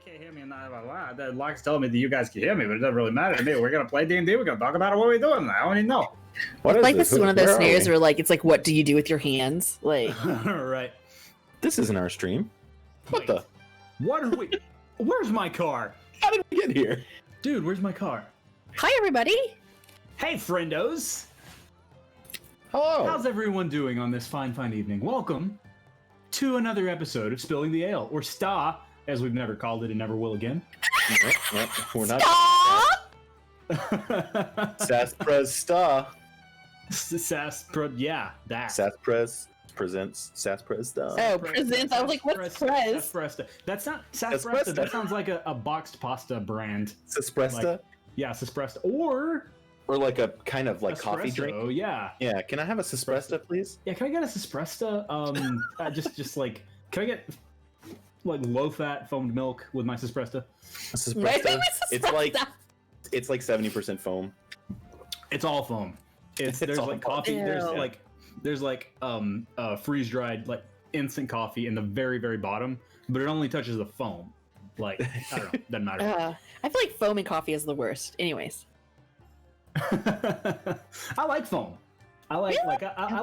can't hear me, and the log's telling me that you guys can hear me, but it doesn't really matter to me. We're gonna play D&D. We're gonna talk about it. What we're doing. I don't even know. This is one of those scenarios where, like, it's like, what do you do with your hands? Like, right. This isn't our stream. What the? What are we? Where's my car? How did we get here? Dude, where's my car? hi everybody. Hey, friendos. Hello. How's everyone doing on this fine evening? Welcome to another episode of Spilling the Ale, or STA, as we've never called it and never will again. Nope, we're not. Sassprez Sta. Yeah, that. Sassprez presents Sassprez Sta. Oh, presents. I was like, what's prez? Sasspresta. That's not Sasspresta. That sounds like a boxed pasta brand. Sasspresta? Like, yeah, Sasspresta. Or like a kind of like espresso, coffee drink. Oh yeah. Yeah. Can I have a Sasspresta, please? Yeah. Can I get a Sasspresta? Just like, can I get like low-fat foamed milk with my Sasspresta? Sasspresta. It's like 70% foam. It's all foam. There's all like coffee. Ew. There's like freeze-dried like instant coffee in the very, very bottom, but it only touches the foam. Like, I don't know, doesn't matter. I feel like foam and coffee is the worst. Anyways. I like foam. I like I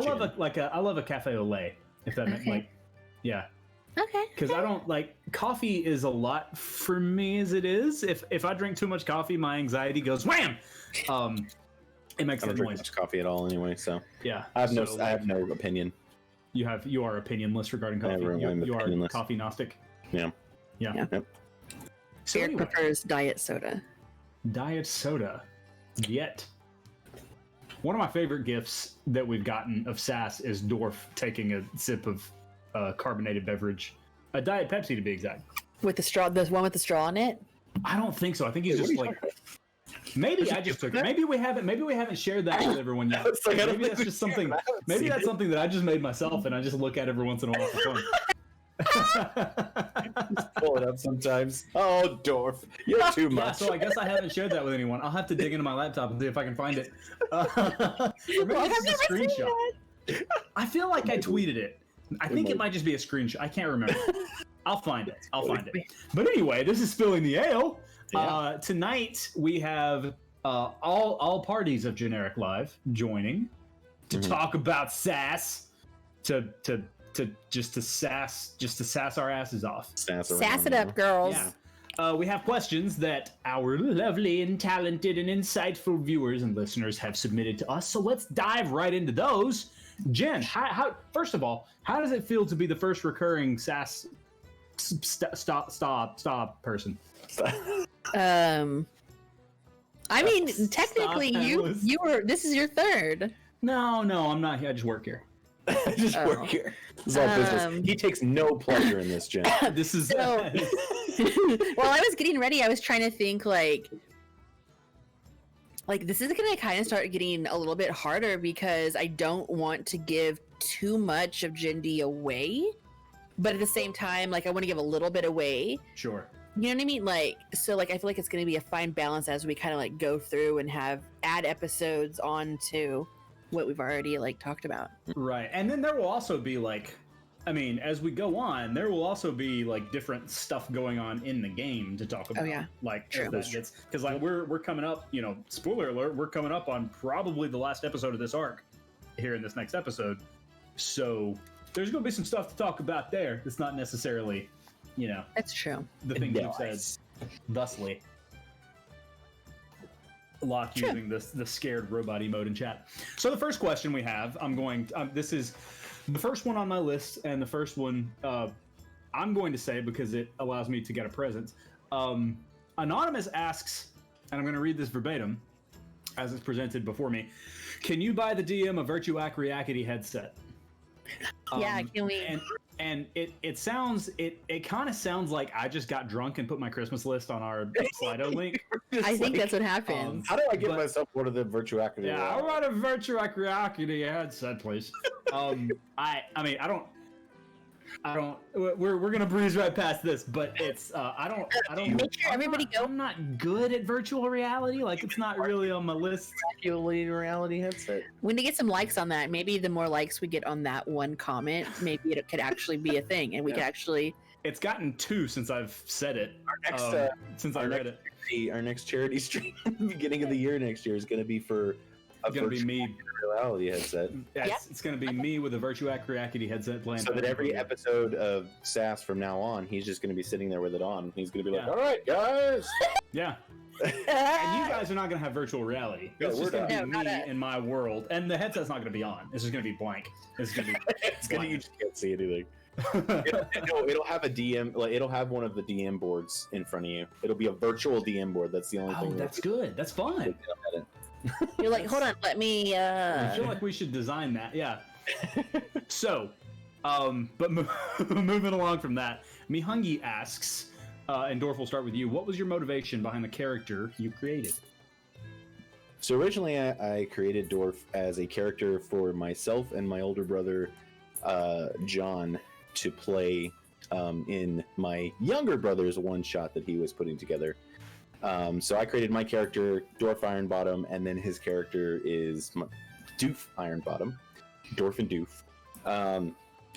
love a cafe au lait, if that makes like, yeah. Okay. Because I don't like coffee is a lot for me as it is. If I drink too much coffee, my anxiety goes wham. It makes I don't that drink noise. much coffee at all anyway, so yeah. I have no opinion. You are opinionless regarding coffee. You are coffee gnostic. Yeah. Yep. So Eric prefers diet soda. Diet soda. Yet. One of my favorite gifts that we've gotten of Sass is Dorf taking a sip of carbonated beverage. A Diet Pepsi, to be exact. With the straw, the one with the straw in it? I don't think so. I think he's just like... Maybe I just took it. Maybe we haven't shared that with everyone yet. Maybe that's just something. Maybe that's something that I just made myself, and I just look at every once in a while for fun. Just pull it up sometimes. Oh, Dorf, you're too much. Yeah, so I guess I haven't shared that with anyone. I'll have to dig into my laptop and see if I can find it. Or maybe it's a screenshot. I feel like I tweeted it. I think it might just be a screenshot. I can't remember. I'll find it. But anyway, this is Spilling the Ale. Yeah. Tonight we have all parties of Generic Live joining to talk about sass, to sass our asses off. Sass it up, girls. Yeah. We have questions that our lovely and talented and insightful viewers and listeners have submitted to us. So let's dive right into those. Jen, how first of all, how does it feel to be the first recurring sass stop person? I mean, technically, you were. This is your third. No, I'm not here. I just work here. Work here. This is all business. He takes no pleasure in this, Jen. This is. While I was getting ready, I was trying to think like this is gonna kind of start getting a little bit harder because I don't want to give too much of Jendee away, but at the same time, like I want to give a little bit away. Sure. You know what I mean? I feel like it's going to be a fine balance as we kind of go through and add episodes on to what we've already talked about. Right. And then there will also be as we go on, there will also be different stuff going on in the game to talk about. Oh yeah. True. Because we're coming up, spoiler alert, we're coming up on probably the last episode of this arc here in this next episode. So there's going to be some stuff to talk about there. It's not necessarily that's true. The things you've said thusly. Locke using the scared robot emote in chat. So the first question we have, this is the first one on my list, and the first one I'm going to say because it allows me to get a present. Anonymous asks, and I'm going to read this verbatim as it's presented before me. Can you buy the DM a Virtuac Reacity headset? Yeah, can we? And it kind of sounds like I just got drunk and put my Christmas list on our Slido link. I think that's what happened. How do I get myself one of the Virtuacity? Yeah, I want a Virtuac Reacity headset, please. I don't. We're gonna breeze right past this, but it's I don't. Make sure everybody go. I'm not good at virtual reality. It's not really on my list. Virtual reality headset. We need to get some likes on that. Maybe the more likes we get on that one comment, maybe it could actually be a thing, and we could actually. It's gotten 2 since I've said it. since I read it. Our next charity stream at the beginning of the year next year is going to be for It's going to be me. Reality headset. Yeah, it's going to be me with a Virtual Reality headset playing. So that every episode of SAS from now on, he's just going to be sitting there with it on. He's going to be like, "All right, guys." Yeah. And you guys are not going to have virtual reality. It's just going to be me in my world, and the headset's not going to be on. It's just going to be blank. It's going to be. You just can't see anything. It'll have a DM. Like, it'll have one of the DM boards in front of you. It'll be a virtual DM board. That's the only thing. Oh, that's good. That's fun. You're like, hold on, let me. I feel like we should design that. Yeah. So, but moving along from that, Mihungi asks, and Dorf, will start with you. What was your motivation behind the character you created? So originally, I created Dorf as a character for myself and my older brother, John, to play in my younger brother's one shot that he was putting together. So I created my character, Dwarf Ironbottom, and then his character is Doof Ironbottom, Dorf and Doof.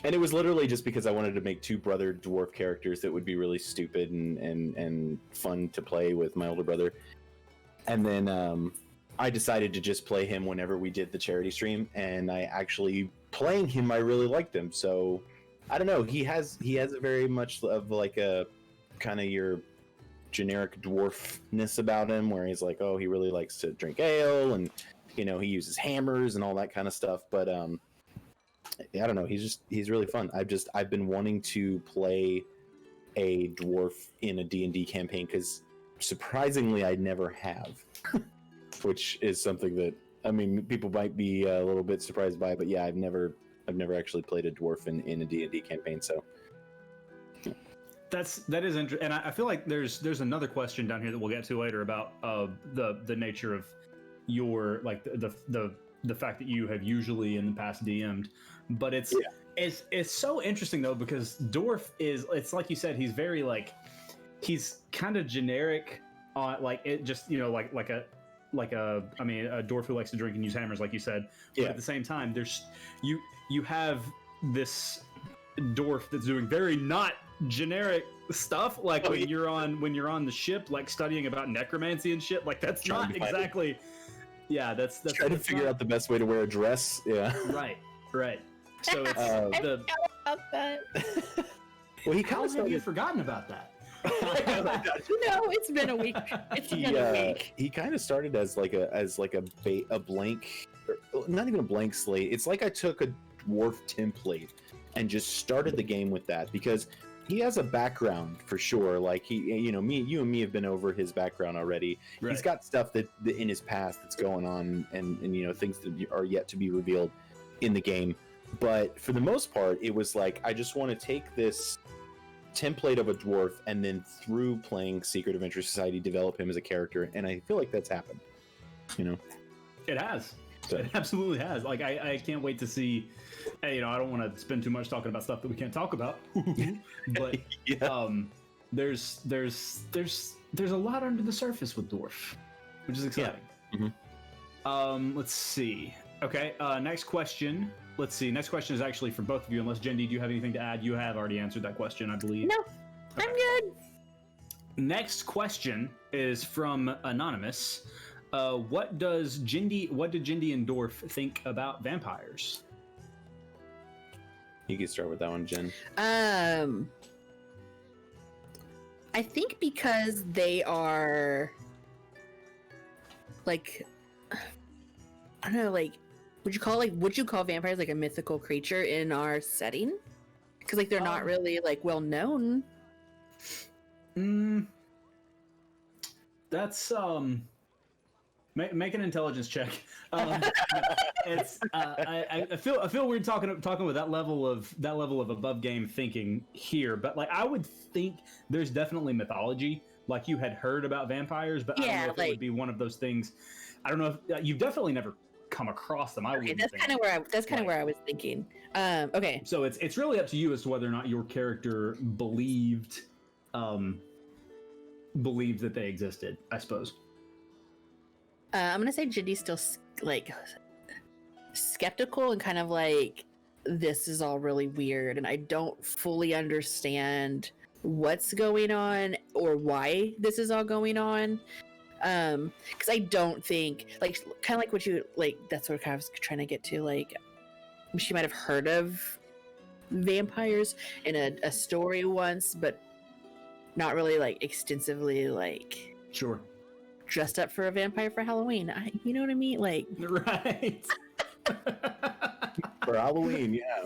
And it was literally just because I wanted to make two brother dwarf characters that would be really stupid and fun to play with my older brother. And then I decided to just play him whenever we did the charity stream, and I actually playing him, I really liked him. So I don't know, he has a very much of like a kind of your generic dwarfness about him, where he's like, oh, he really likes to drink ale, and he uses hammers and all that kind of stuff. But I don't know, he's really fun. I've been wanting to play a dwarf in a D&D campaign because surprisingly I never have, which is something that, I mean, people might be a little bit surprised by, but yeah, I've never actually played a dwarf in a D&D campaign. So that is interesting, and I feel like there's another question down here that we'll get to later about the nature of your, like, the fact that you have usually in the past DM'd, but it's so interesting though, because Dorf it's like you said, he's very like, he's kind of generic on like it, just like a dwarf who likes to drink and use hammers, like you said. But at the same time, there's you have this dwarf that's doing very not generic stuff, like when you're on the ship, like studying about necromancy and shit. Like that's not exactly. Yeah, that's trying to figure out the best way to wear a dress. Yeah. Right. So it's about that. Well, he how have you forgotten about that? No, it's been a week. Been a week. He kind of started as like a blank, not even a blank slate. It's like I took a dwarf template and just started the game with that, because he has a background for sure. Like you and me have been over his background already. Right. He's got stuff that in his past that's going on, and things that are yet to be revealed in the game. But for the most part, it was like, I just want to take this template of a dwarf and then through playing Secret Adventure Society develop him as a character, and I feel like that's happened. It has. So. It absolutely has. Like I can't wait to see. I don't want to spend too much talking about stuff that we can't talk about, but there's a lot under the surface with Dorf, which is exciting. Yeah. Mm-hmm. Let's see. Okay. Next question. Let's see. Next question is actually for both of you. Unless Jendee, do you have anything to add? You have already answered that question, I believe. No, okay. I'm good. Next question is from Anonymous. What did Jendee and Dorf think about vampires? You can start with that one, Jen. I think because they are like, I don't know, like, would you call vampires like a mythical creature in our setting? Because like they're not really like well known. That's make an intelligence check. It's I feel weird talking with that level of above game thinking here, but like I would think there's definitely mythology. Like you had heard about vampires, but I don't know if it would be one of those things. I don't know if you've definitely never come across them. That's kind of where I was thinking. Okay. So it's really up to you as to whether or not your character believed that they existed, I suppose. I'm gonna say Jendee's still like skeptical and kind of like, this is all really weird and I don't fully understand what's going on or why this is all going on. Because I don't think, like, kind of like what you, like, that's what I was trying to get to, like, she might have heard of vampires in a story once, but not really, like, extensively, like, Sure. dressed up for a vampire for Halloween. You know what I mean? Like, Right. For Halloween, yeah.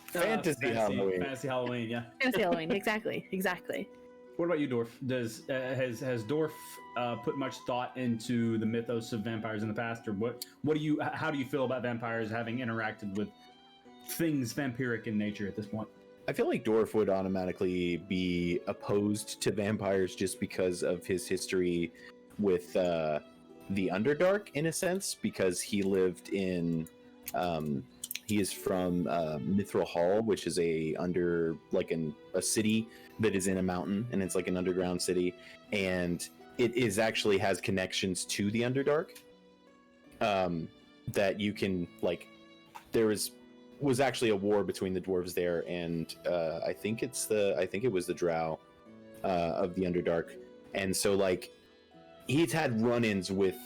Fantasy Halloween. Fantasy Halloween, yeah. fantasy Halloween. Exactly. What about you, Dorf? Has Dorf put much thought into the mythos of vampires in the past, or how do you feel about vampires having interacted with things vampiric in nature at this point? I feel like Dorf would automatically be opposed to vampires just because of his history with the Underdark, in a sense, because he lived in he is from Mithril Hall, which is a city that is in a mountain, and it's like an underground city, and it is actually has connections to the Underdark. That you can, like, was actually a war between the dwarves there, and I think it was the Drow of the Underdark, and so, like, he's had run-ins with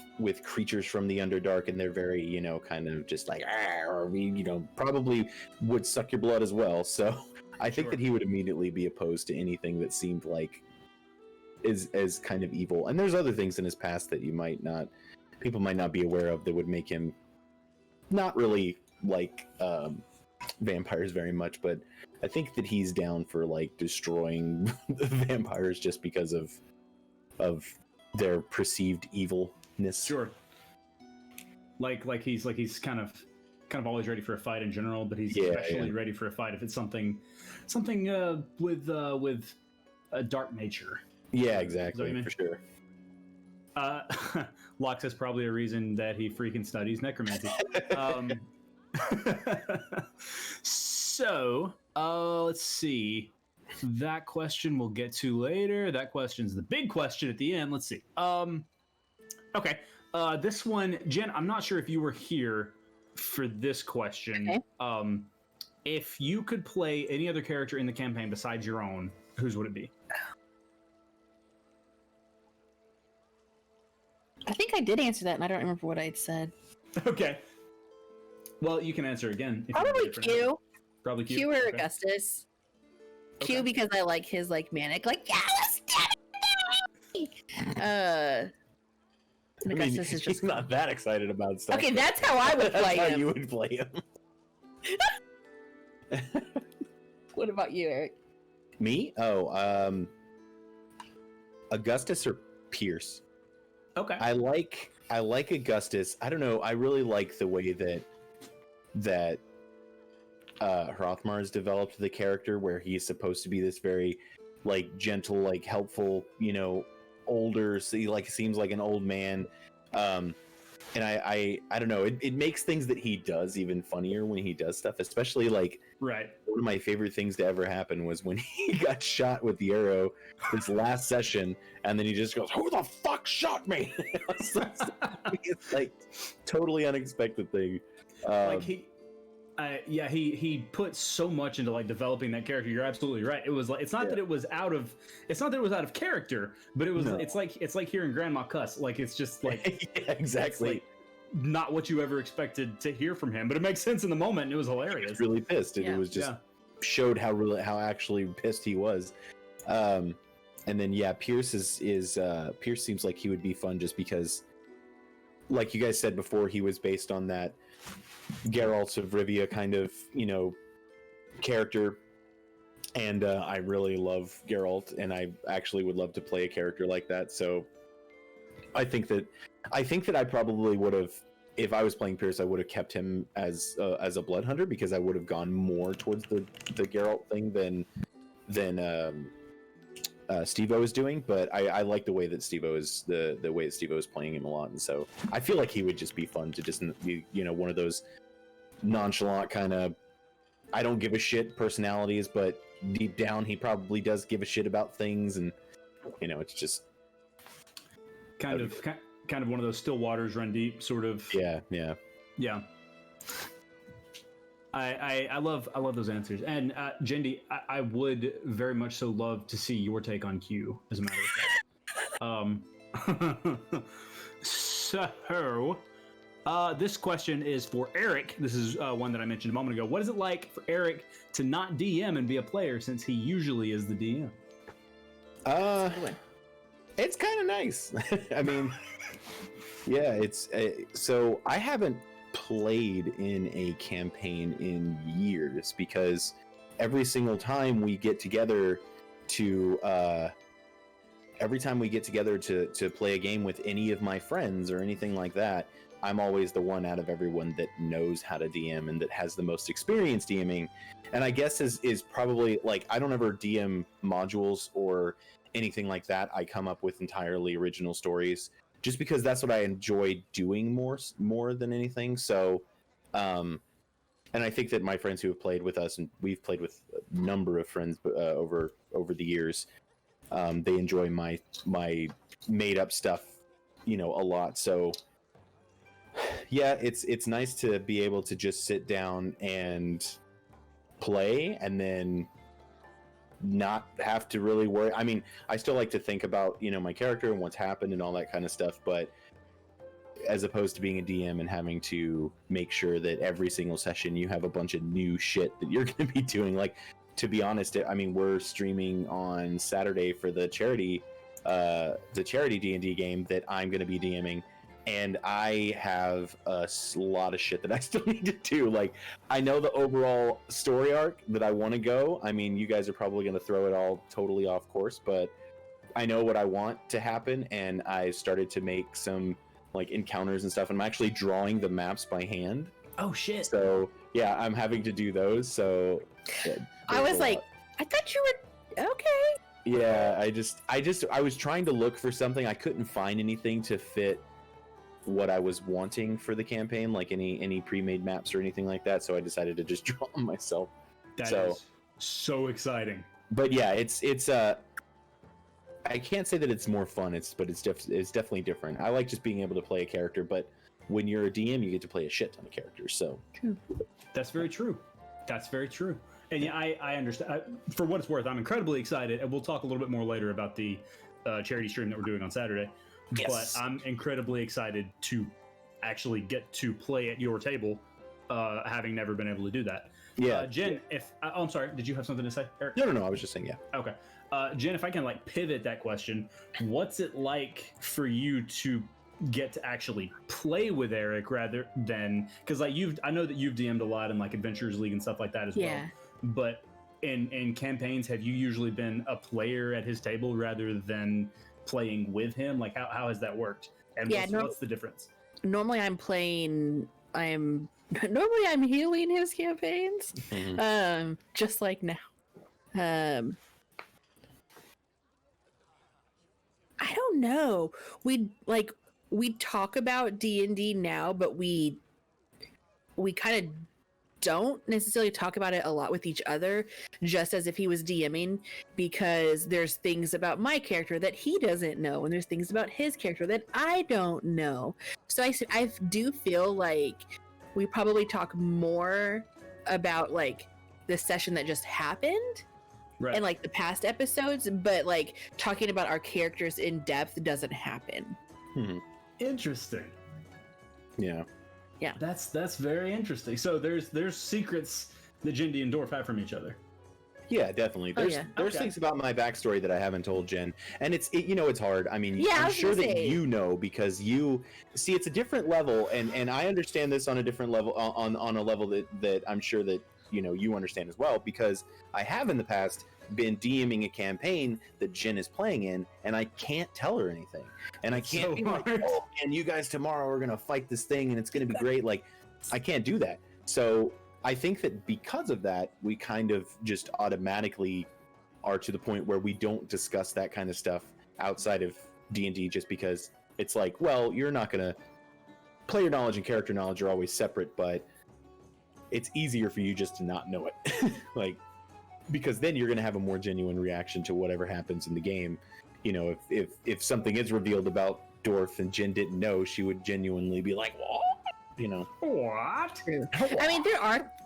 creatures from the Underdark, and they're very, kind of just like, or we, probably would suck your blood as well. So I think that he would immediately be opposed to anything that seemed like is kind of evil. And there's other things in his past that people might not be aware of that would make him not really like vampires very much. But I think that he's down for, like, destroying vampires just because of their perceived evilness. Sure. Like he's kind of always ready for a fight in general, but he's especially ready for a fight if it's something with a dark nature. Yeah, exactly, for sure. Locke says probably a reason that he freaking studies necromancy. So, let's see. That question we'll get to later. That question's the big question at the end. Let's see. Okay. This one, Jen, I'm not sure if you were here for this question. Okay. If you could play any other character in the campaign besides your own, whose would it be? I think I did answer that, and I don't remember what I had said. Okay. Well, you can answer again. Probably Q. Probably Q. Q or Augustus. Okay. Q because I like his, like, manic, like, yeah, let's do it. Augustus is just he's not that excited about stuff. Okay, that's how I would play him. How you would play him. What about you, Eric? Me? Oh, Augustus or Pierce. Okay. I like Augustus. I don't know. I really like the way that Hrothmar's developed the character, where he's supposed to be this very, like, gentle, like, helpful, older, so he, like, seems like an old man. And I don't know, it makes things that he does even funnier when he does stuff, especially, like, right. One of my favorite things to ever happen was when he got shot with the arrow this last session, and then he just goes, "Who the fuck shot me?" It's like totally unexpected thing. Like he put so much into, like, developing that character. You're absolutely right. It was like, it's not that it was out of character, but it was it's like hearing grandma cuss. Like, it's just like yeah, exactly. Like not what you ever expected to hear from him, but it makes sense in the moment, and it was hilarious. He was really pissed, and it was just showed how actually pissed he was. And then Pierce Pierce seems like he would be fun just because, like you guys said before, he was based on that Geralt of Rivia kind of, character, and I really love Geralt, and I actually would love to play a character like that. So I think that I probably would have, if I was playing Pierce, I would have kept him as a blood hunter, because I would have gone more towards the Geralt thing than Steve-O is doing. But I like the way that Steve-O is the way that Steve-O is playing him a lot, and so I feel like he would just be fun to just be, one of those nonchalant kind of I don't give a shit personalities, but deep down he probably does give a shit about things, and it's just kind of one of those still waters run deep sort of. Yeah. I love those answers. And Jendee, I would very much so love to see your take on Q, as a matter of fact. So, this question is for Eric. This is one that I mentioned a moment ago. What is it like for Eric to not DM and be a player, since he usually is the DM? It's kind of nice. I mean, yeah, it's so I haven't played in a campaign in years, because every single time we get together to play a game with any of my friends or anything like that, I'm always the one out of everyone that knows how to DM and that has the most experience DMing. And I guess is probably, like, I don't ever DM modules or anything like that. I come up with entirely original stories, just because that's what I enjoy doing more than anything. So, and I think that my friends who have played with us, and we've played with a number of friends over the years, they enjoy my made up stuff, a lot. So, yeah, it's nice to be able to just sit down and play, and then not have to really worry. I mean, I still like to think about, my character and what's happened and all that kind of stuff, but as opposed to being a DM and having to make sure that every single session you have a bunch of new shit that you're going to be doing. Like, to be honest, I mean, we're streaming on Saturday for the charity D&D game that I'm going to be DMing, and I have a lot of shit that I still need to do. Like, I know the overall story arc that I want to go. I mean, you guys are probably going to throw it all totally off course, but I know what I want to happen, and I started to make some, like, encounters and stuff. And I'm actually drawing the maps by hand. Oh, shit. So, yeah, I'm having to do those, so... Yeah, I was like, I thought you were... Okay. Yeah, I was trying to look for something. I couldn't find anything to fit what I was wanting for the campaign, like any pre-made maps or anything like that, so I decided to just draw them myself. That is so exciting. But yeah, it's I can't say that it's more fun, it's definitely different. I like just being able to play a character, but when you're a DM, you get to play a shit ton of characters. So that's very true. And yeah, I understand. For what it's worth, I'm incredibly excited, and we'll talk a little bit more later about the charity stream that we're doing on Saturday. Yes. But I'm incredibly excited to actually get to play at your table, having never been able to do that. Yeah. Jen, I'm sorry, did you have something to say, Eric? No, I was just saying, yeah. Okay. Jen, if I can pivot that question, what's it like for you to get to actually play with Eric rather than, because I know that you've DM'd a lot in Adventures League and stuff like that as well. But in campaigns, have you usually been a player at his table rather than playing with him? Like, how has that worked? And what's the difference? Normally I'm healing his campaigns. Mm-hmm. Just like now. I don't know. We talk about D&D now, but we kind of don't necessarily talk about it a lot with each other, just as if he was DMing, because there's things about my character that he doesn't know, and there's things about his character that I don't know. So I do feel like we probably talk more about the session that just happened, right, and the past episodes, but talking about our characters in depth doesn't happen. Interesting. Yeah. That's very interesting. So there's secrets that Jendee and Dorf have from each other. Yeah, definitely. There's things about my backstory that I haven't told Jen, and it's hard. I mean, I'm sure that because you see it's a different level, and I understand this on a different level, on a level that I'm sure that you understand as well, because I have in the past been DMing a campaign that Jen is playing in, and I can't tell her anything, and I can't be like, oh, and you guys tomorrow are gonna fight this thing and it's gonna be great. I can't do that. So I think that because of that, we kind of just automatically are to the point where we don't discuss that kind of stuff outside of D&D, just because it's well, you're not gonna player knowledge and character knowledge are always separate, but it's easier for you just to not know it. Because then you're going to have a more genuine reaction to whatever happens in the game. If something is revealed about Dorf and Jen didn't know, she would genuinely be like, what? you know. What? I mean,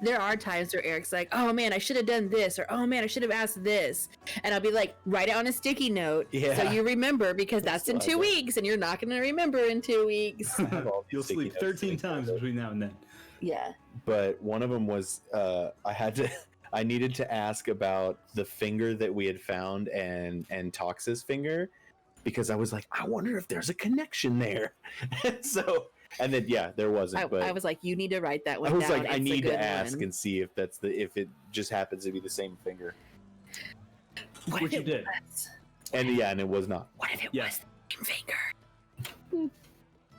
there are times where Eric's like, "Oh man, I should have done this," or "Oh man, I should have asked this," and I'll be like, "Write it on a sticky note, so you remember, because that's in 2 weeks, and you're not going to remember in 2 weeks." You'll sleep 13 times between now and then. Yeah. But one of them was I needed to ask about the finger that we had found and Tox's finger, because I was like, I wonder if there's a connection there. And then there wasn't. But I was like, you need to write that one I was down. like, I need to ask one. and see if if it just happens to be the same finger. Which you did. And it was not. What if it was the same finger?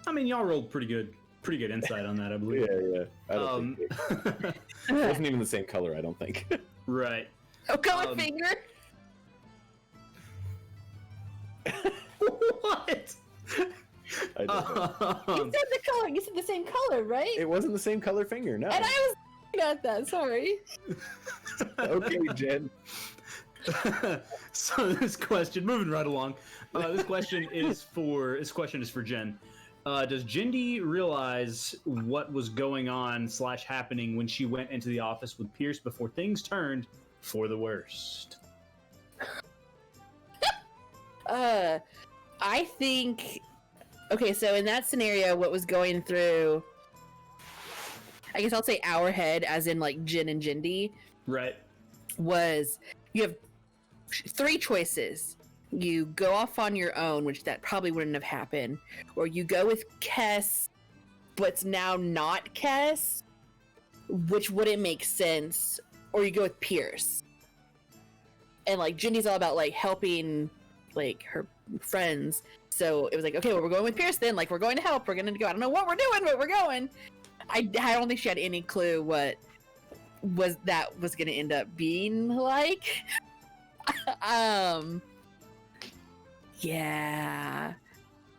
I mean, y'all rolled pretty good insight on that, I believe. Yeah. I don't think it wasn't even the same color, I don't think. Right. Oh, color finger? What? I don't know. You said the color. You said the same color, right? It wasn't the same color finger, no. And I was at that. Sorry. Okay, Jen. So this question, moving right along, this question is for Jen. Does Jendee realize what was going on / happening when she went into the office with Pierce before things turned for the worst? I think. Okay, so in that scenario, what was going through? I guess I'll say our head, as in like Jin and Jendee. Right. Was you have 3 choices. You go off on your own, which that probably wouldn't have happened, or you go with Kess, but's now not Kess, which wouldn't make sense, or you go with Pierce. And like Jendee's all about like helping like her friends, so it was like, okay, well, we're going with Pierce then. Like, we're going to help. We're gonna go. I don't know what we're doing, but we're going. I don't think she had any clue what was gonna end up being like. Yeah.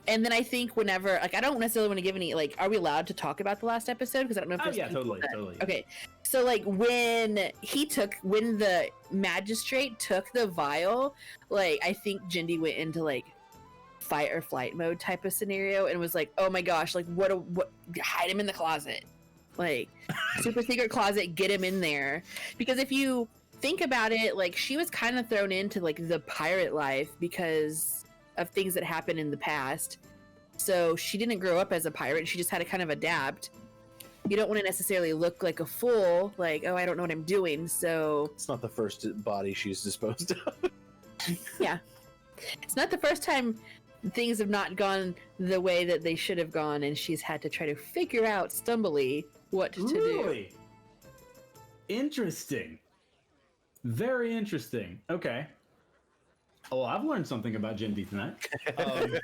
And then I think whenever, like, I don't necessarily want to give any, like, are we allowed to talk about the last episode? Because I don't know if there's totally. Okay. So, like, when the magistrate took the vial, like, I think Jendee went into, like, fight or flight mode type of scenario and was like, oh my gosh, like, what, hide him in the closet. Like, super secret closet, get him in there. Because if you think about it, like, she was kind of thrown into, like, the pirate life because of things that happened in the past. So she didn't grow up as a pirate. She just had to kind of adapt. You don't want to necessarily look like a fool, like, oh, I don't know what I'm doing, so... It's not the first body she's disposed of. Yeah. It's not the first time things have not gone the way that they should have gone, and she's had to try to figure out, stumbly, what to do. Really? Interesting. Very interesting. Okay. Oh, I've learned something about Jendee tonight. Well,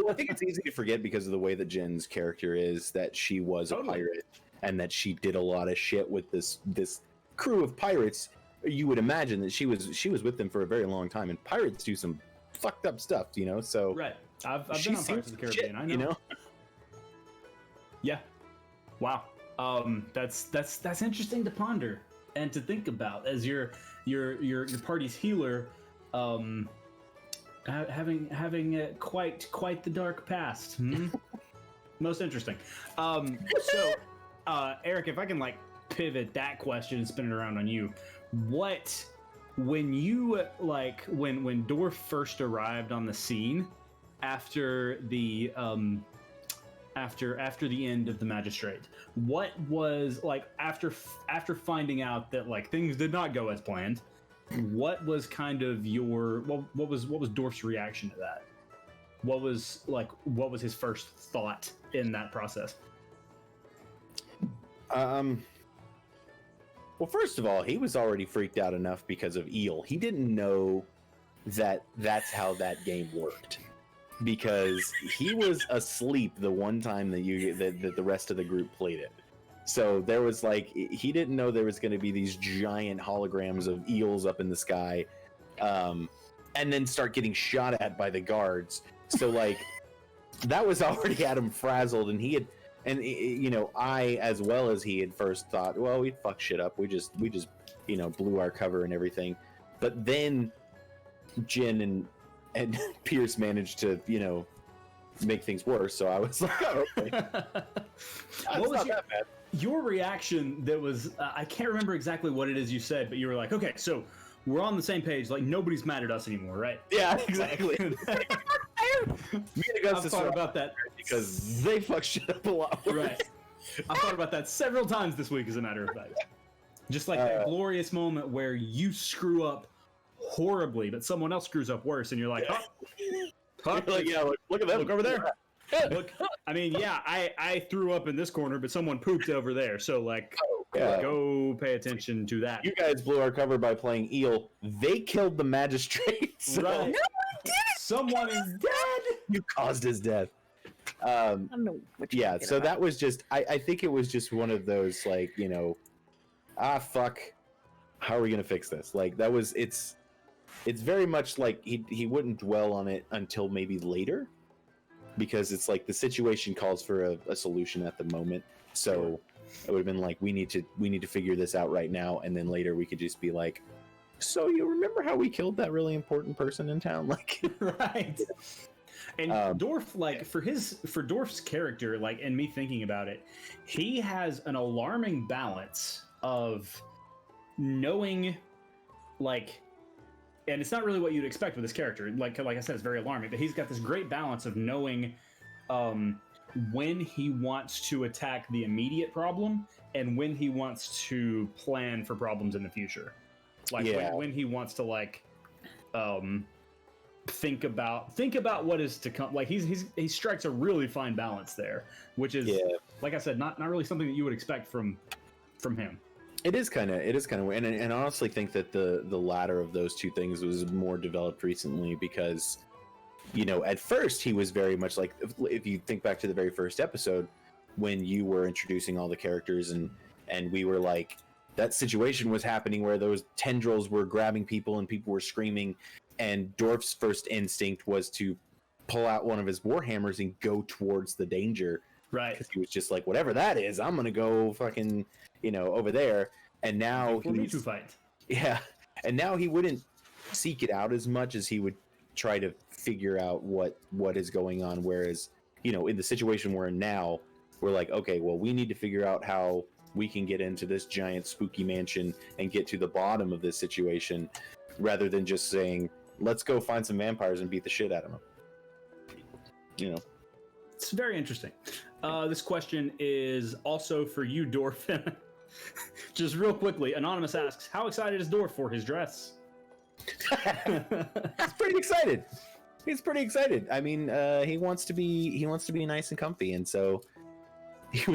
I think it's easy to forget because of the way that Jen's character is, that she was a pirate and that she did a lot of shit with this crew of pirates. You would imagine that she was with them for a very long time, and pirates do some fucked up stuff, you know. So right, I've been on Pirates of the Caribbean. Shit, I know. You know. Yeah. Wow. That's interesting to ponder and to think about as your party's healer. Having quite the dark past. Most interesting. So, Eric, if I can like pivot that question and spin it around on you, when Dorf first arrived on the scene after the end of the magistrate, what was like after finding out that like things did not go as planned? What was kind of what was Dorf's reaction to that? What was his first thought in that process? Well, first of all, he was already freaked out enough because of Eel. He didn't know that that's how that game worked, because he was asleep the one time that the rest of the group played it. So there was like, he didn't know there was going to be these giant holograms of eels up in the sky, and then start getting shot at by the guards. So like, that was already had him frazzled, and he had, and you know, I as well as he had first thought, well, we fucked shit up. We just you know, blew our cover and everything. But then Jin and Pierce managed to, you know, make things worse. So I was like, oh, okay. What was your reaction? That was I can't remember exactly what it is you said, but you were like, okay, so we're on the same page. Like nobody's mad at us anymore, right? Yeah, exactly. Me and I've thought about that because they fuck shit up a lot worse. Right. I thought about that several times this week, as a matter of fact. Just like that glorious moment where you screw up horribly, but someone else screws up worse, and you're like, You're like, yeah, look at that. Look over there. Look, I mean, yeah, I threw up in this corner, but someone pooped over there. So, like, go pay attention to that. You guys blew our cover by playing eel. They killed the magistrate. So Right. No, I didn't. Someone is dead. You caused his death. I don't know what you're So about. that was just, I think it was just one of those, like, you know, fuck, how are we going to fix this? Like, that was, it's very much like he wouldn't dwell on it until maybe later, because it's like the situation calls for a solution at the moment. So it would have been like, we need to figure this out right now, and then later we could just be like, so you remember how we killed that really important person in town? Like, right. And Dorf, like, for Dorf's character, like, and me thinking about it, he has an alarming balance of knowing, like, and it's not really what you'd expect with this character. Like I said, it's very alarming, but he's got this great balance of knowing when he wants to attack the immediate problem and when he wants to plan for problems in the future. Like when he wants to, like, think about what is to come. Like he strikes a really fine balance there, which is, like I said, not really something that you would expect from him. It is kind of weird, and I honestly think that the latter of those two things was more developed recently, because, you know, at first he was very much like, if you think back to the very first episode when you were introducing all the characters and we were like, that situation was happening where those tendrils were grabbing people and people were screaming, and Dorf's first instinct was to pull out one of his warhammers and go towards the danger. Right. Because he was just like, whatever that is, I'm going to go fucking, you know, over there. And now he's to fight. Yeah. And now he wouldn't seek it out as much as he would try to figure out what is going on. Whereas, you know, in the situation we're in now, we're like, okay, well, we need to figure out how we can get into this giant spooky mansion and get to the bottom of this situation, rather than just saying, let's go find some vampires and beat the shit out of them. You know. It's very interesting. This question is also for you, Dorf. Just real quickly, Anonymous asks, how excited is Dorf for his dress? He's pretty excited. I mean, he wants to be nice and comfy, and so it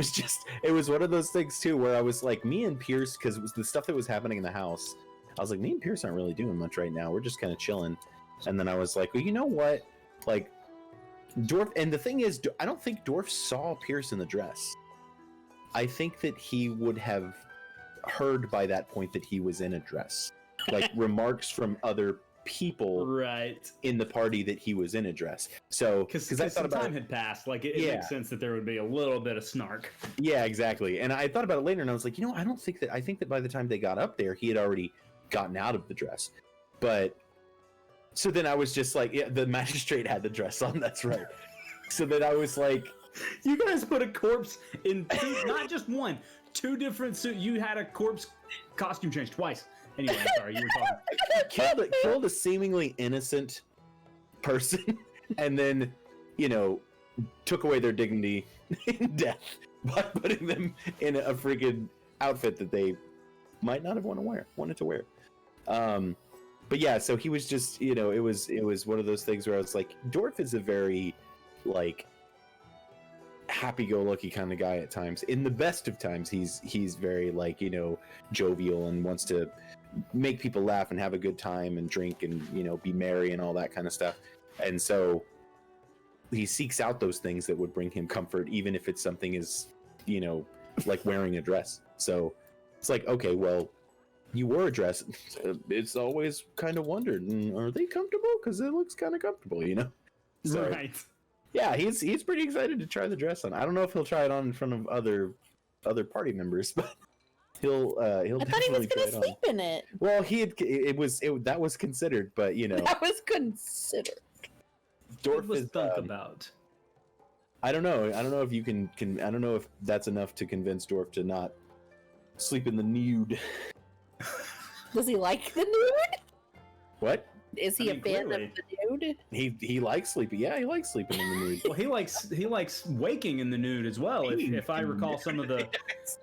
was one of those things too where I was like, me and Pierce, because it was the stuff that was happening in the house, I was like, me and Pierce aren't really doing much right now. We're just kind of chilling. And then I was like, well, you know what? Like, Dorf, and the thing is, I don't think Dorf saw Pierce in the dress. I think that he would have heard by that point that he was in a dress. Like, remarks from other people in the party that he was in a dress. So, because some time had passed, like, it makes sense that there would be a little bit of snark. Yeah, exactly. And I thought about it later, and I was like, you know, I think that by the time they got up there, he had already gotten out of the dress. But so then I was just like, yeah, the magistrate had the dress on, that's right. So then I was like, you guys put a corpse in not just one, two different suits. You had a corpse costume change twice. Anyway, I'm sorry, you were talking. Killed a seemingly innocent person, and then, you know, took away their dignity in death by putting them in a freaking outfit that they might not have wanted to wear. But yeah, so he was just, you know, it was one of those things where I was like, Dorf is a very, like, happy-go-lucky kind of guy at times. In the best of times, he's very, like, you know, jovial and wants to make people laugh and have a good time and drink and, you know, be merry and all that kind of stuff. And so he seeks out those things that would bring him comfort, even if it's something as, you know, like wearing a dress. So it's like, okay, well, you wore a dress. It's always kind of wondered, are they comfortable? Because it looks kind of comfortable, you know? So, right. Yeah, he's pretty excited to try the dress on. I don't know if he'll try it on in front of other party members, but he'll I thought he was gonna sleep in it. Well, that was considered, but, you know, that was considered. Dorf was is thunk about. I don't know. I don't know if you can. I don't know if that's enough to convince Dorf to not sleep in the nude. Does he like the nude? What? Is he a fan clearly. of the nude? He likes sleeping. Yeah, he likes sleeping in the nude. Well, he likes waking in the nude as well. If I recall some of the,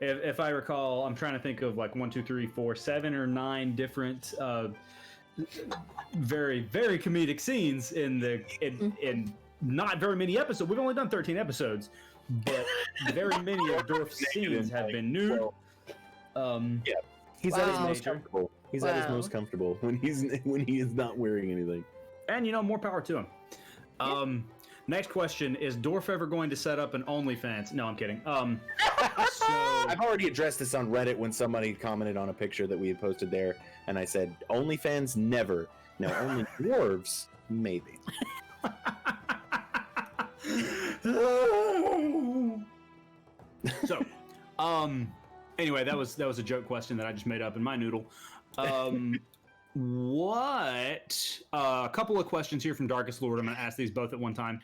if I recall, I'm trying to think of like 1, 2, 3, 4, 7 or 9 different, very very comedic scenes in not very many episodes. We've only done 13 episodes, but very many of Dorf's scenes have been nude. Yeah, he's at his most comfortable. He's at his most comfortable when he is not wearing anything. And more power to him. Next question: is Dorf ever going to set up an OnlyFans? No, I'm kidding. So I've already addressed this on Reddit when somebody commented on a picture that we had posted there, and I said OnlyFans never. No, only dwarves maybe. So, anyway, that was a joke question that I just made up in my noodle. What? A couple of questions here from Darkest Lord. I'm going to ask these both at one time.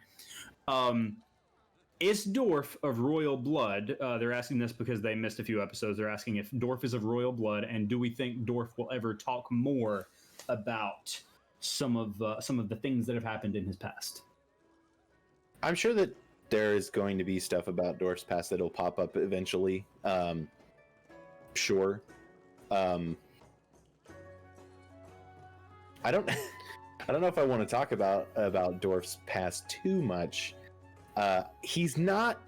Is Dorf of royal blood? They're asking this because they missed a few episodes. They're asking if Dorf is of royal blood, and do we think Dorf will ever talk more about some of the things that have happened in his past? I'm sure that there is going to be stuff about Dorf's past that'll pop up eventually. Sure. I don't know if I want to talk about Dorf's past too much. He's not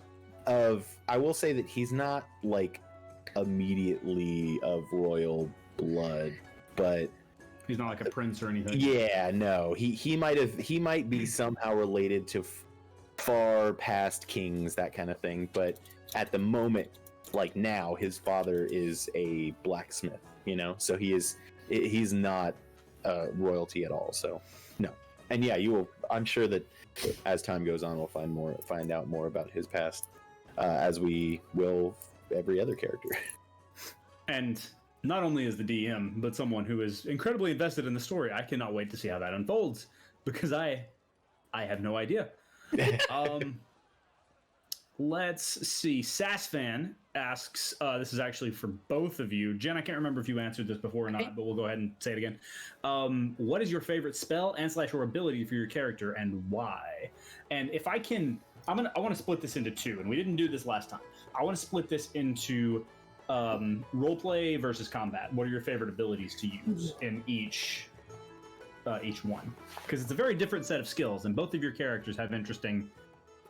I will say that he's not like immediately of royal blood, but He's not like a prince or anything. yeah, no. He might be somehow related to far past kings, that kind of thing, but at the moment, like now, his father is a blacksmith, so he's not royalty at all, so no. And yeah, I'm sure that as time goes on, we'll find out more about his past, as we will every other character. And not only as the DM, but someone who is incredibly invested in the story, I cannot wait to see how that unfolds, because I have no idea. Let's see. Sassfan asks, this is actually for both of you. Jen, I can't remember if you answered this before or not, but we'll go ahead and say it again. What is your favorite spell and / or ability for your character, and why? And if I can, I want to split this into two, and we didn't do this last time. I want to split this into roleplay versus combat. What are your favorite abilities to use in each one? Because it's a very different set of skills, and both of your characters have interesting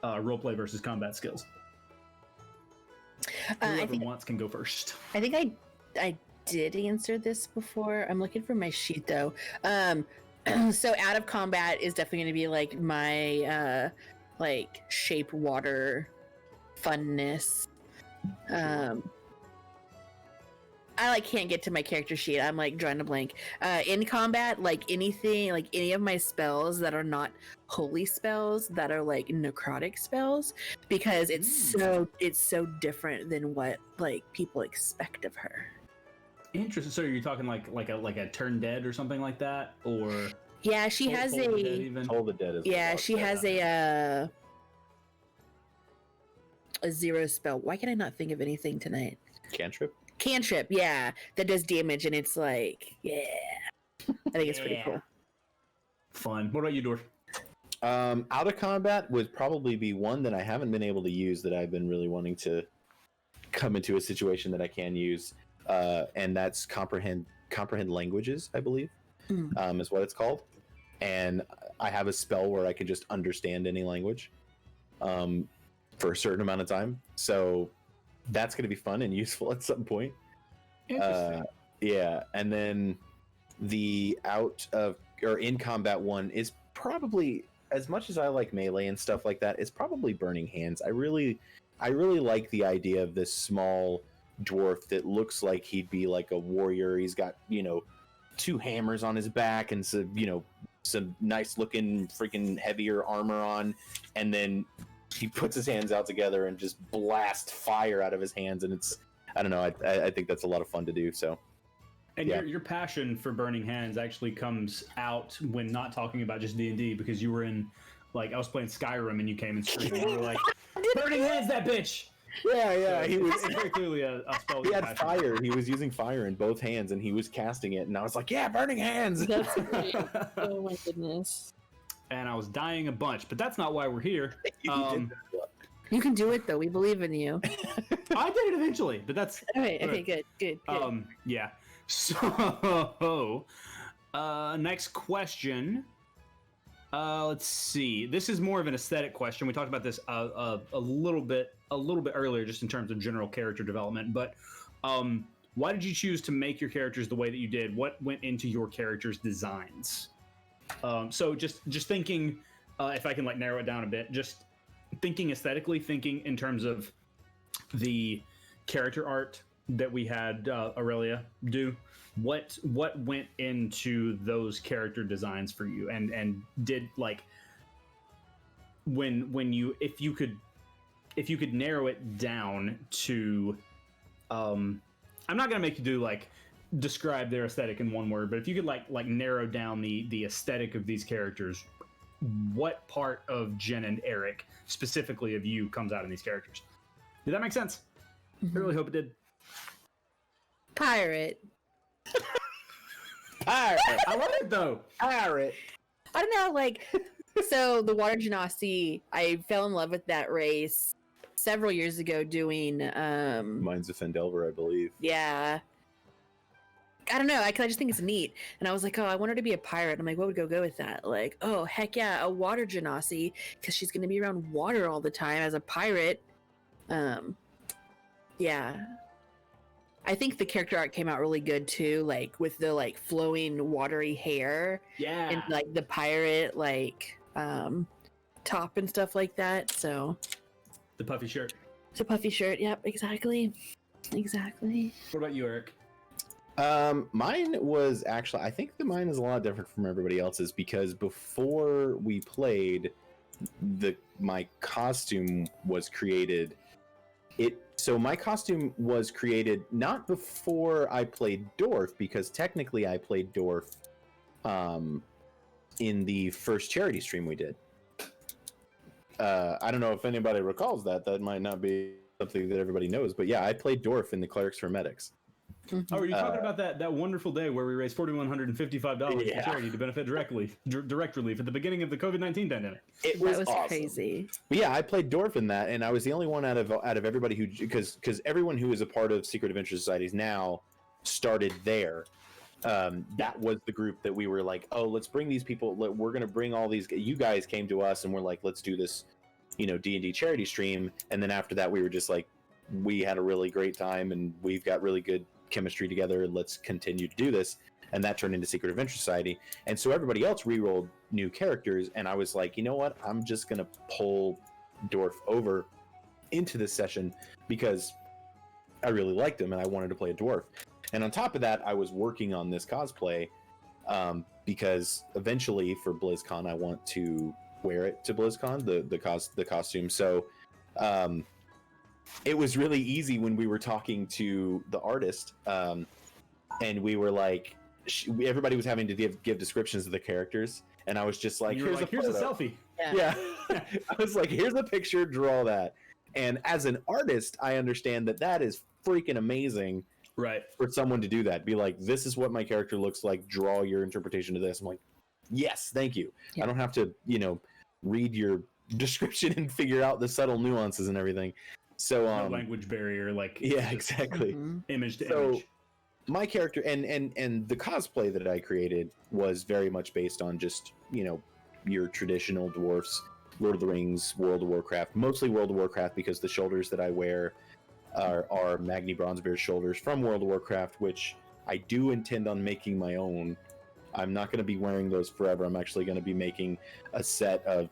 roleplay versus combat skills. Whoever wants can go first. I think I did answer this before. I'm looking for my sheet though. So out of combat is definitely going to be like my like shape water funness. I like can't get to my character sheet. I'm like drawing a blank. In combat, like anything, like any of my spells that are not holy spells, that are like necrotic spells, because it's so different than what like people expect of her. Interesting. So you're talking like a turn dead or something like that, or yeah, she has a Toll the Dead is yeah, she has a 0 spell. Why can I not think of anything tonight? Cantrip, yeah, that does damage, and it's like, yeah, I think it's pretty cool. Fun. What about you, Dorf? Out of combat would probably be one that I haven't been able to use, that I've been really wanting to come into a situation that I can use, and that's comprehend languages, I believe, is what it's called. And I have a spell where I can just understand any language for a certain amount of time, so that's going to be fun and useful at some point. Interesting. Yeah, and then the in combat one is probably, as much as I like melee and stuff like that, it's probably Burning Hands. I really like the idea of this small dwarf that looks like he'd be like a warrior. He's got 2 hammers on his back and some nice looking freaking heavier armor on, and then he puts his hands out together and just blasts fire out of his hands, and it's, I don't know, I think that's a lot of fun to do. So, and yeah. your passion for Burning Hands actually comes out when not talking about just D&D, because you were in Like I was playing Skyrim and you came and screamed and you were like, "Burning hands, that bitch!" Yeah. So He was. it's very clearly a spell. He had fire. He was using fire in both hands, and he was casting it. And I was like, "Yeah, burning hands." That's great. Oh my goodness. And I was dying a bunch, but that's not why we're here. You can do it though. We believe in you. I did it eventually, but that's Okay. Okay. Good. yeah. So, next question. Let's see. This is more of an aesthetic question. We talked about this a little bit earlier, just in terms of general character development. But why did you choose to make your characters the way that you did? What went into your characters' designs? So just thinking, if I can like narrow it down a bit, just thinking aesthetically, thinking in terms of the character art that we had Aurelia do. What went into those character designs for you, and did like when you if you could narrow it down to I'm not gonna make you do like describe their aesthetic in one word, but if you could like narrow down the aesthetic of these characters, what part of Jen and Eric, specifically of you, comes out in these characters? Did that make sense? I really hope it did. Pirate. Pirate. I love it though. Pirate. I don't know, like, so the Water Genasi, I fell in love with that race several years ago doing, Mines of Fendelver, I believe. yeah. I don't know, I just think it's neat. And I was like, oh, I want her to be a pirate. I'm like, what would go with that? Like, oh, heck yeah, a Water Genasi, because she's going to be around water all the time as a pirate. Yeah. I think the character art came out really good too, like with the like flowing watery hair Yeah. and like the pirate like top and stuff like that. So The puffy shirt. it's a puffy shirt. Yep, exactly. What about you, Eric? Mine was actually, I think mine is a lot different from everybody else's, because before we played, my costume was created. So my costume was created not before I played Dorf, because technically I played Dorf in the first charity stream we did. I don't know if anybody recalls that. That might not be something that everybody knows, but yeah, I played Dorf in the Clerics for Medics. Oh, are you talking about that wonderful day where we raised $4,155 Yeah. for charity to benefit direct relief at the beginning of the COVID-19 pandemic? It was, That was awesome. crazy. But yeah, I played Dorf in that, and I was the only one out of everybody who, because everyone who is a part of Secret Adventure Societies now started there. That was the group that we were like, oh, let's bring these people. We're going to bring all these. You guys came to us, and we're like, let's do this, D&D charity stream. And then after that, we were just like, we had a really great time, and we've got really good chemistry together, and let's continue to do this. And that turned into Secret Adventure Society. And so everybody else re-rolled new characters, and I was like, you know what, I'm just gonna pull Dorf over into this session because I really liked him and I wanted to play a dwarf. And on top of that, I was working on this cosplay because eventually for BlizzCon I want to wear it to BlizzCon, the costume. So it was really easy when we were talking to the artist, and we were like, everybody was having to give descriptions of the characters, and I was just like, here's a selfie. Yeah. I was like, here's a picture, draw that. And as an artist, I understand that is freaking amazing, right? For someone to do that, be like, this is what my character looks like, draw your interpretation of this. I'm like, yes, thank you. Yeah. I don't have to, read your description and figure out the subtle nuances and everything. So No language barrier, like yeah, exactly. Image to So image. my character and the cosplay that I created was very much based on just your traditional dwarfs, Lord of the Rings, World of Warcraft, mostly World of Warcraft, because the shoulders that I wear are Magni Bronzebeard shoulders from World of Warcraft, which I do intend on making my own. I'm not going to be wearing those forever. I'm actually going to be making a set of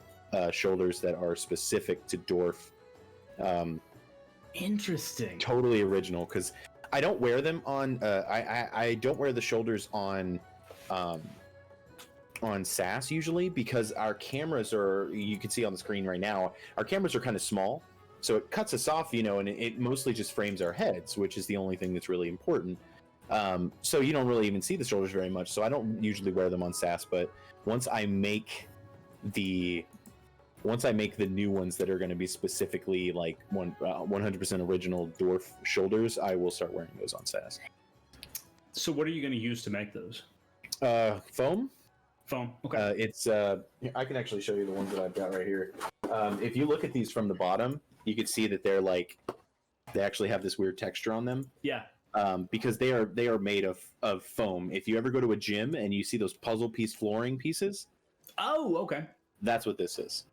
shoulders that are specific to Dorf. Interesting. Totally original, because I don't wear them on. I don't wear the shoulders on SAS usually, because our cameras are. You can see on the screen right now. Our cameras are kind of small, so it cuts us off, and it mostly just frames our heads, which is the only thing that's really important. So you don't really even see the shoulders very much. So I don't usually wear them on SAS. But once I make the once I make the new ones that are going to be specifically like 100% original dwarf shoulders, I will start wearing those on SAS. So what are you going to use to make those? Foam. Foam. Okay. It's I can actually show you the ones that I've got right here. If you look at these from the bottom, you can see that they're like they actually have this weird texture on them. Yeah. Because they are made of foam. If you ever go to a gym and you see those puzzle piece flooring pieces, Oh, okay. that's what this is.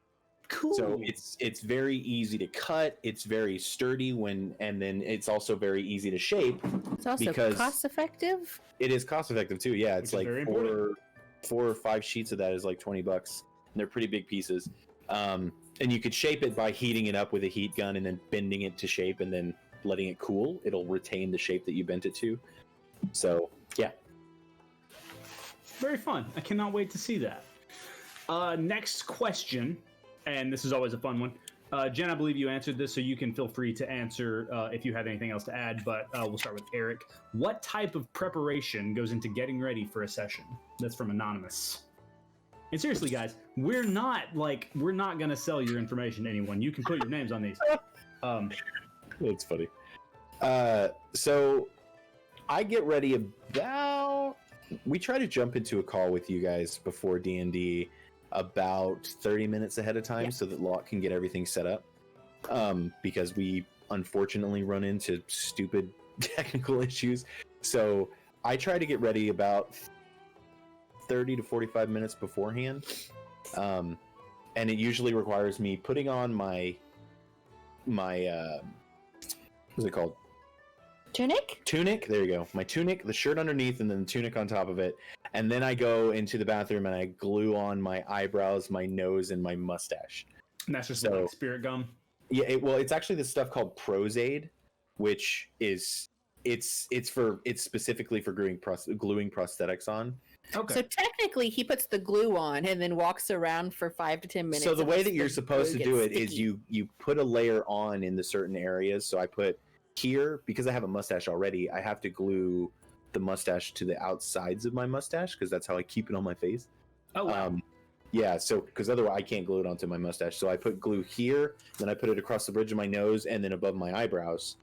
Cool. So it's very easy to cut. It's very sturdy and then it's also very easy to shape. It's also because cost effective. It is cost effective too. Yeah, it's Which is like very four or 5 sheets of that is like $20. And they're pretty big pieces. And you could shape it by heating it up with a heat gun and then bending it to shape and then letting it cool. It'll retain the shape that you bent it to. So yeah, Very fun. I cannot wait to see that. Next question, and this is always a fun one. Jen, I believe you answered this, so you can feel free to answer if you have anything else to add, but we'll start with Eric. What type of preparation goes into getting ready for a session? That's from Anonymous. And seriously, guys, we're not going to sell your information to anyone. You can put your names on these. that's funny. So I get ready about... We try to jump into a call with you guys before D&D about 30 minutes ahead of time so that Locke can get everything set up. Because we unfortunately run into stupid technical issues. So I try to get ready about 30 to 45 minutes beforehand. And it usually requires me putting on my what's it called? Tunic, there you go. My tunic, the shirt underneath, and then the tunic on top of it. And then I go into the bathroom and I glue on my eyebrows, my nose, and my mustache. And that's just like spirit gum? Yeah, it's actually this stuff called Prozaid, which is it's specifically for gluing prosthetics on. Okay. So technically, he puts the glue on and then walks around for 5 to 10 minutes. So the way that you're supposed to do it is you put a layer on in the certain areas. So I put here, because I have a mustache already, I have to glue the mustache to the outsides of my mustache because that's how I keep it on my face. Oh, wow. Yeah, so because otherwise I can't glue it onto my mustache. So I put glue here, then I put it across the bridge of my nose and then above my eyebrows.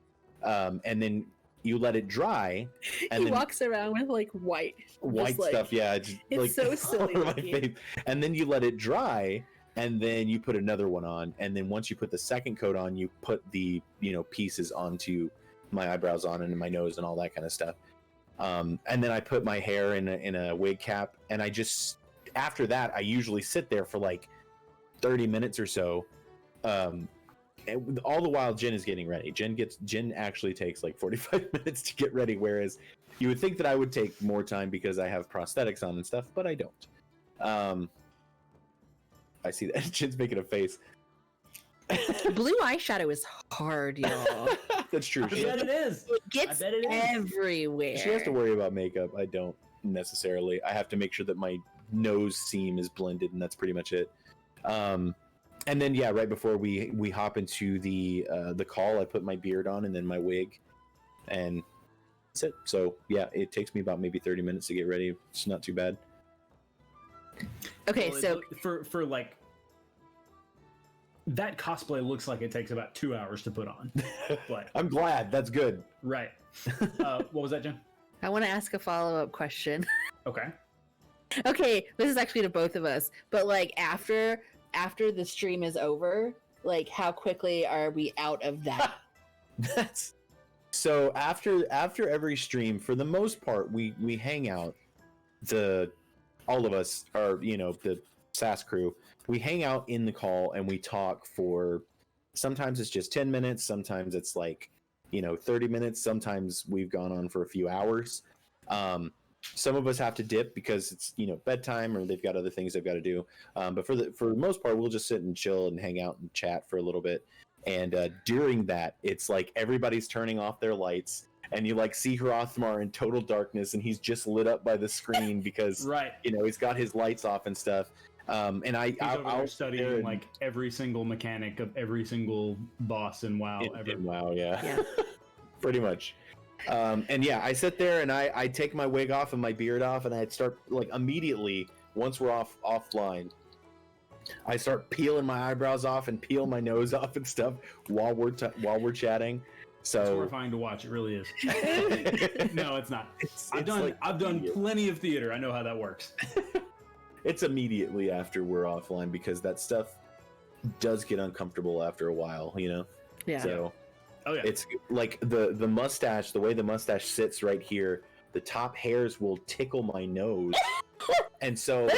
And then you let it dry. And he walks around with like white stuff. Yeah, it's like, so silly. My face. And then you let it dry. And then you put another one on, and then once you put the second coat on, you put the pieces onto my eyebrows on and my nose and all that kind of stuff. And then I put my hair in a wig cap, and I just after that I usually sit there for like 30 minutes or so. And all the while Jen is getting ready. Jen actually takes like 45 minutes to get ready, whereas you would think that I would take more time because I have prosthetics on and stuff, but I don't. I see that. Jen's making a face. Blue eyeshadow is hard, y'all. That's true. I bet it is. It gets everywhere. She has to worry about makeup. I don't necessarily. I have to make sure that my nose seam is blended, and that's pretty much it. And then, right before we hop into the call, I put my beard on and then my wig, and that's it. So, it takes me about maybe 30 minutes to get ready. It's not too bad. Okay, well, so for like that cosplay looks like it takes about 2 hours to put on. But I'm glad. That's good. Right. What was that, Jen? I want to ask a follow-up question. Okay. Okay, this is actually to both of us, but like after the stream is over, like how quickly are we out of that? So after every stream, for the most part, we hang out. All of us are, the SAS crew, we hang out in the call and we talk for, sometimes it's just 10 minutes, sometimes it's like, 30 minutes, sometimes we've gone on for a few hours. Some of us have to dip because it's, bedtime or they've got other things they've got to do. But for the most part, we'll just sit and chill and hang out and chat for a little bit. And during that, it's like everybody's turning off their lights. And you see Hrothmar in total darkness, and he's just lit up by the screen because he's got his lights off and stuff. And I'll studying like every single mechanic of every single boss in WoW ever. In WoW, yeah. Pretty much. And I sit there and I take my wig off and my beard off, and I start immediately once we're offline. I start peeling my eyebrows off and peel my nose off and stuff while we're chatting. So it's horrifying to watch. It really is. No, it's not. I've done plenty of theater. I know how that works. It's immediately after we're offline because that stuff does get uncomfortable after a while, you know? Yeah. So yeah. It's like the mustache, the way the mustache sits right here, the top hairs will tickle my nose. And so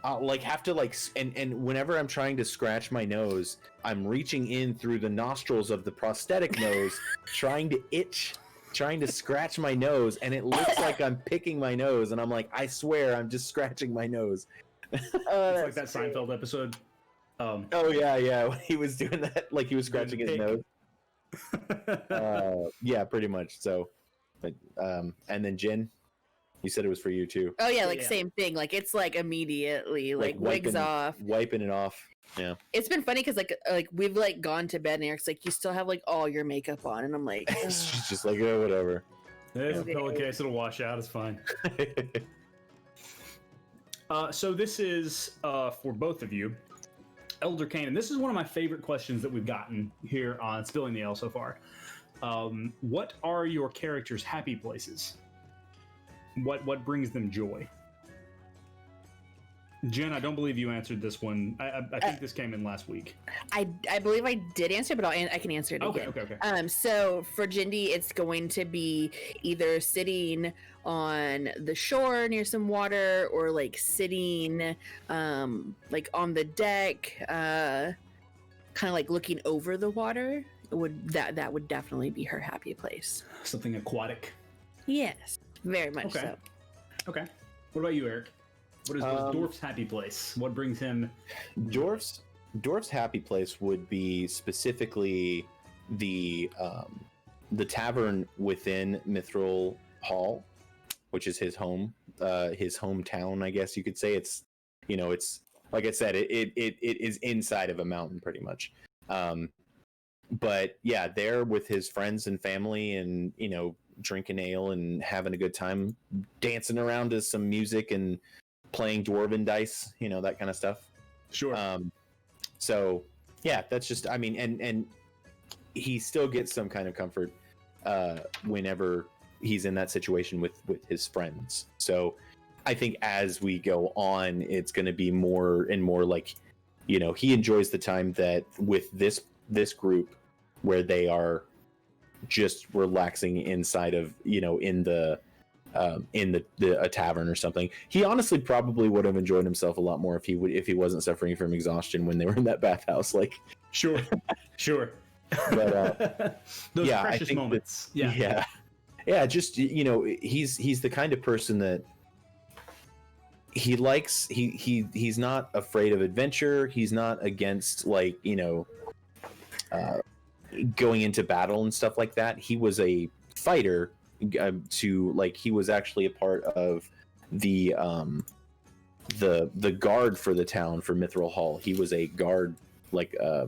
I'll like have to like, and whenever I'm trying to scratch my nose, I'm reaching in through the nostrils of the prosthetic nose, trying to scratch my nose, and it looks like I'm picking my nose, and I'm like, I swear I'm just scratching my nose. It's like that Seinfeld episode. Oh yeah, when he was doing that, like he was scratching his nose. Yeah, pretty much. So, but and then Jen, you said it was for you too. Oh yeah, like same thing. Like it's like immediately like wigs off, wiping it off. Yeah, it's been funny because like we've like gone to bed and Eric's like, you still have like all your makeup on, and I'm like, she's just like, oh, whatever. It's a pillowcase, it'll wash out. It's fine. So this is for both of you, Elder Kane, and this is one of my favorite questions that we've gotten here on Spilling the Ale so far. What are your characters' happy places? What brings them joy? Jen, I don't believe you answered this one. I think this came in last week. I believe I did answer, but I can answer it again. Okay. So for Jendee, it's going to be either sitting on the shore near some water, or like sitting like on the deck, kind of like looking over the water. That would definitely be her happy place. Something aquatic. Yes, very much so. Okay. What about you, Eric? What is Dorf's happy place? What brings him? Dorf's happy place would be specifically the tavern within Mithril Hall, which is his hometown, I guess you could say. It's like I said, it is inside of a mountain pretty much. But yeah, there with his friends and family, and drinking ale and having a good time, dancing around to some music and playing dwarven dice, that kind of stuff. Sure. So yeah, that's just, and he still gets some kind of comfort whenever he's in that situation with his friends. So I think as we go on, it's going to be more and more like, he enjoys the time that with this group where they are just relaxing inside of, in a tavern or something. He honestly probably would have enjoyed himself a lot more if he wasn't suffering from exhaustion when they were in that bathhouse. Like, sure. But those yeah, precious I think moments. Yeah. Just he's the kind of person that he likes. He's not afraid of adventure. He's not against going into battle and stuff like that. He was a fighter. He was actually a part of the guard for the town for Mithril Hall. He was a guard, a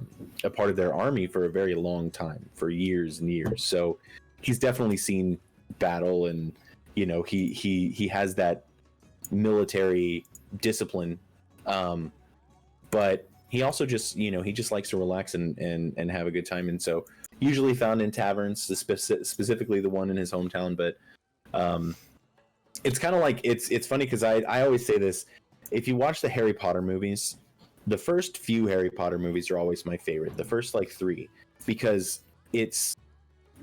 part of their army for a very long time, for years and years. So he's definitely seen battle, and he has that military discipline. But he also just he just likes to relax and have a good time, and so usually found in taverns, specifically the one in his hometown. But it's kind of like it's funny because I always say this: if you watch the Harry Potter movies, the first few Harry Potter movies are always my favorite. The first 3, because it's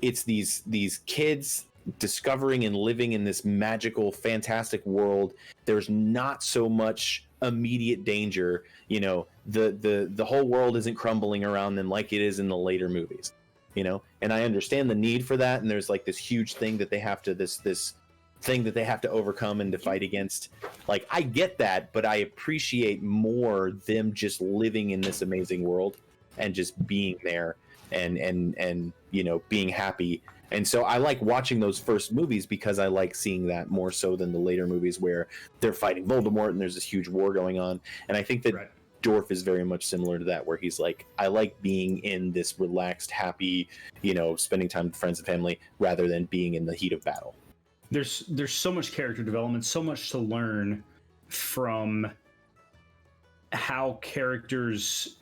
these kids discovering and living in this magical, fantastic world. There's not so much immediate danger. The whole world isn't crumbling around them like it is in the later movies. And I understand the need for that, and there's like this huge thing that they have to this thing that they have to overcome and to fight against. Like, I get that, but I appreciate more them just living in this amazing world and just being there and being happy. And so I like watching those first movies because I like seeing that more so than the later movies where they're fighting Voldemort and there's this huge war going on. And I think that Dorf is very much similar to that, where he's like, I like being in this relaxed, happy, spending time with friends and family rather than being in the heat of battle. There's so much character development, so much to learn from how characters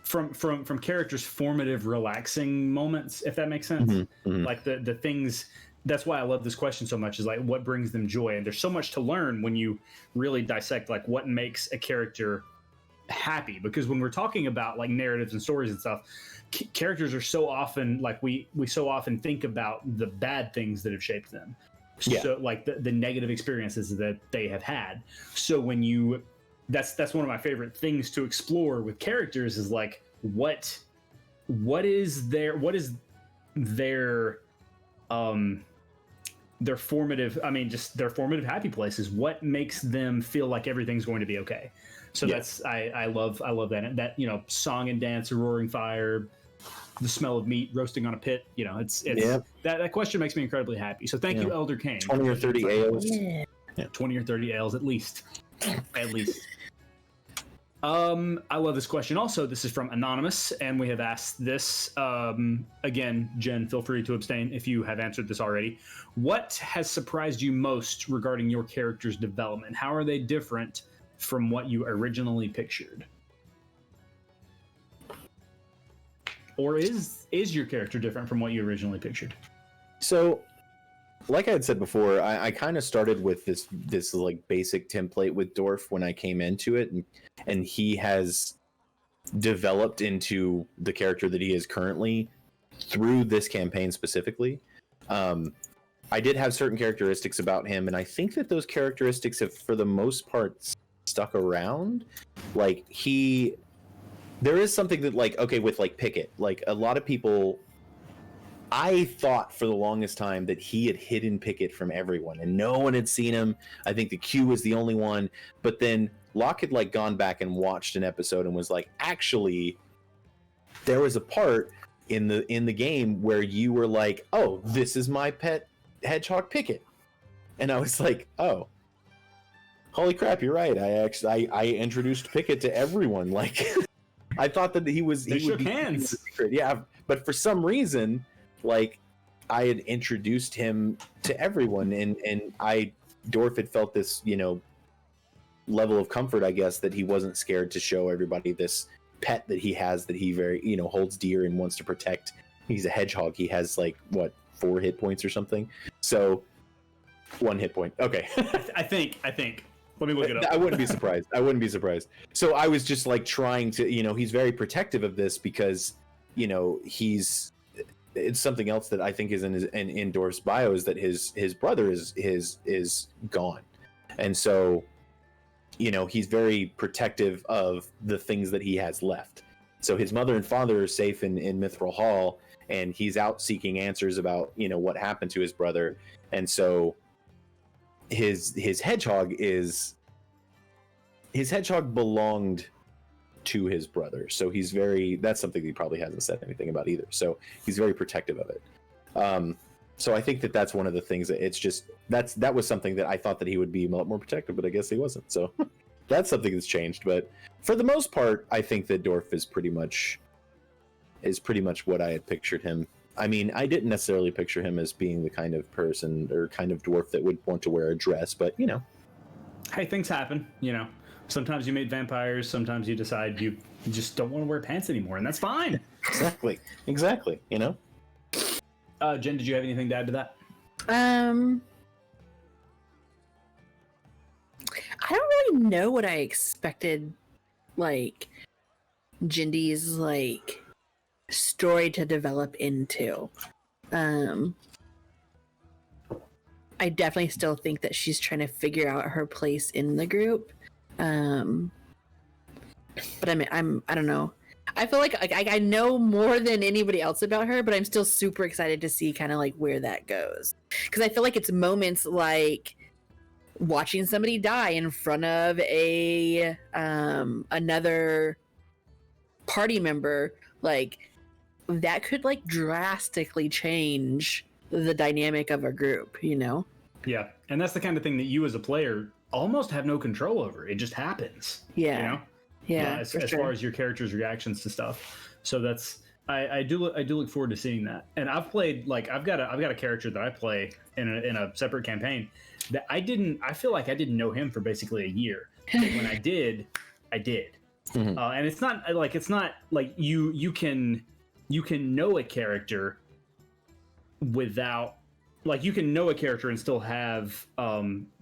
from characters' formative, relaxing moments, if that makes sense. Like the things. That's why I love this question so much. Is like what brings them joy, and there's so much to learn when you really dissect like what makes a character happy. Because when we're talking about like narratives and stories and stuff, characters are so often like we so often think about the bad things that have shaped them. So like the negative experiences that they have had. So when you that's one of my favorite things to explore with characters is like what is their formative, I mean just their formative happy places. What makes them feel like everything's going to be okay. So that's I love that song and dance, a roaring fire, the smell of meat roasting on a pit. It's that question makes me incredibly happy. So thank you, Elder Kane. 20 or 30 ales. 20 or 30 ales at least. At least. I love this question. Also, this is from Anonymous, and we have asked this again. Jen, feel free to abstain if you have answered this already. What has surprised you most regarding your character's development? How are they different from what you originally pictured? Or is your character different from what you originally pictured? So, like I had said before, I kind of started with this like basic template with Dorf when I came into it, and he has developed into the character that he is currently through this campaign specifically. I did have certain characteristics about him, and I think that those characteristics have, for the most part, stuck around. Like there is something that with like Pickett, like a lot of people, I thought for the longest time that he had hidden Pickett from everyone and no one had seen him. I think the Q was the only one, but then Locke had like gone back and watched an episode and was like, actually there was a part in the game where you were like, oh, this is my pet hedgehog Pickett. And I was like, oh, holy crap, you're right. I introduced Pickett to everyone. Like I thought that he would be hands. Yeah, but for some reason, like I had introduced him to everyone, and Dorf had felt this, level of comfort, I guess, that he wasn't scared to show everybody this pet that he has that he very, holds dear and wants to protect. He's a hedgehog. He has like 4 hit points or something. So 1 hit point. Okay. I think. Let me look it up. I wouldn't be surprised. So I was just like trying to, he's very protective of this because, it's something else that I think is in Dorf's bio is that his brother is gone. And so, he's very protective of the things that he has left. So his mother and father are safe in Mithril Hall, and he's out seeking answers about, what happened to his brother. And so his hedgehog belonged to his brother. So that's something he probably hasn't said anything about either. So he's very protective of it. So I think that's one of the things that it's just, that was something that I thought that he would be a lot more protective, but I guess he wasn't. So that's something that's changed. But for the most part, I think that Dorf is pretty much what I had pictured him. I mean, I didn't necessarily picture him as being the kind of person or kind of dwarf that would want to wear a dress, but Hey, things happen, Sometimes you meet vampires, sometimes you decide you just don't want to wear pants anymore, and that's fine. Exactly. Jen, did you have anything to add to that? I don't really know what I expected, like, Jendee's, like, story to develop into. I definitely still think that she's trying to figure out her place in the group. But I don't know. I feel like I know more than anybody else about her, but I'm still super excited to see kind of like where that goes. Because I feel like it's moments like watching somebody die in front of another party member, like that could like drastically change the dynamic of a group, Yeah, and that's the kind of thing that you as a player almost have no control over. It just happens. Yeah. As far as your character's reactions to stuff. So that's I do look forward to seeing that. And I've played I've got a character that I play in a separate campaign that I feel like I didn't know him for basically a year. But when I did, I did. Mhm. And it's not like you can know a character without, like, you can know a character and still have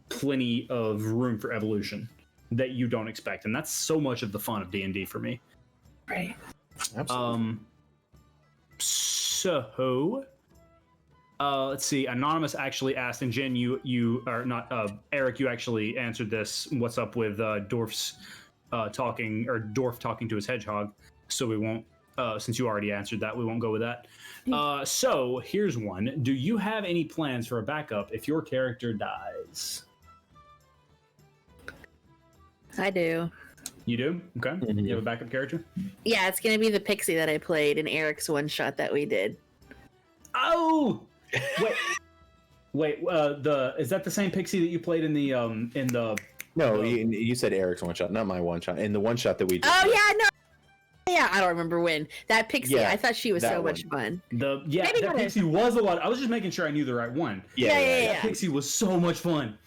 plenty of room for evolution that you don't expect, and that's so much of the fun of D&D for me. Right. Absolutely. So let's see. Anonymous actually asked, and Jen, you are not Eric. You actually answered this. What's up with Dorf's talking, or Dorf talking to his hedgehog? So we won't. Since you already answered that, we won't go with that. So here's one. Do you have any plans for a backup if your character dies? I do. You do? Okay. Mhm. You have a backup character? Yeah, it's gonna be the pixie that I played in Eric's one shot that we did. Oh, wait. Is that the same pixie that you played in the No, you said Eric's one shot, not my one shot. In the one shot that we did. Oh yeah, no. Yeah, I don't remember when that pixie. Yeah, I thought she was that so one. much fun. Maybe that not pixie was a lot. I was just making sure I knew the right one. Yeah. That pixie was so much fun.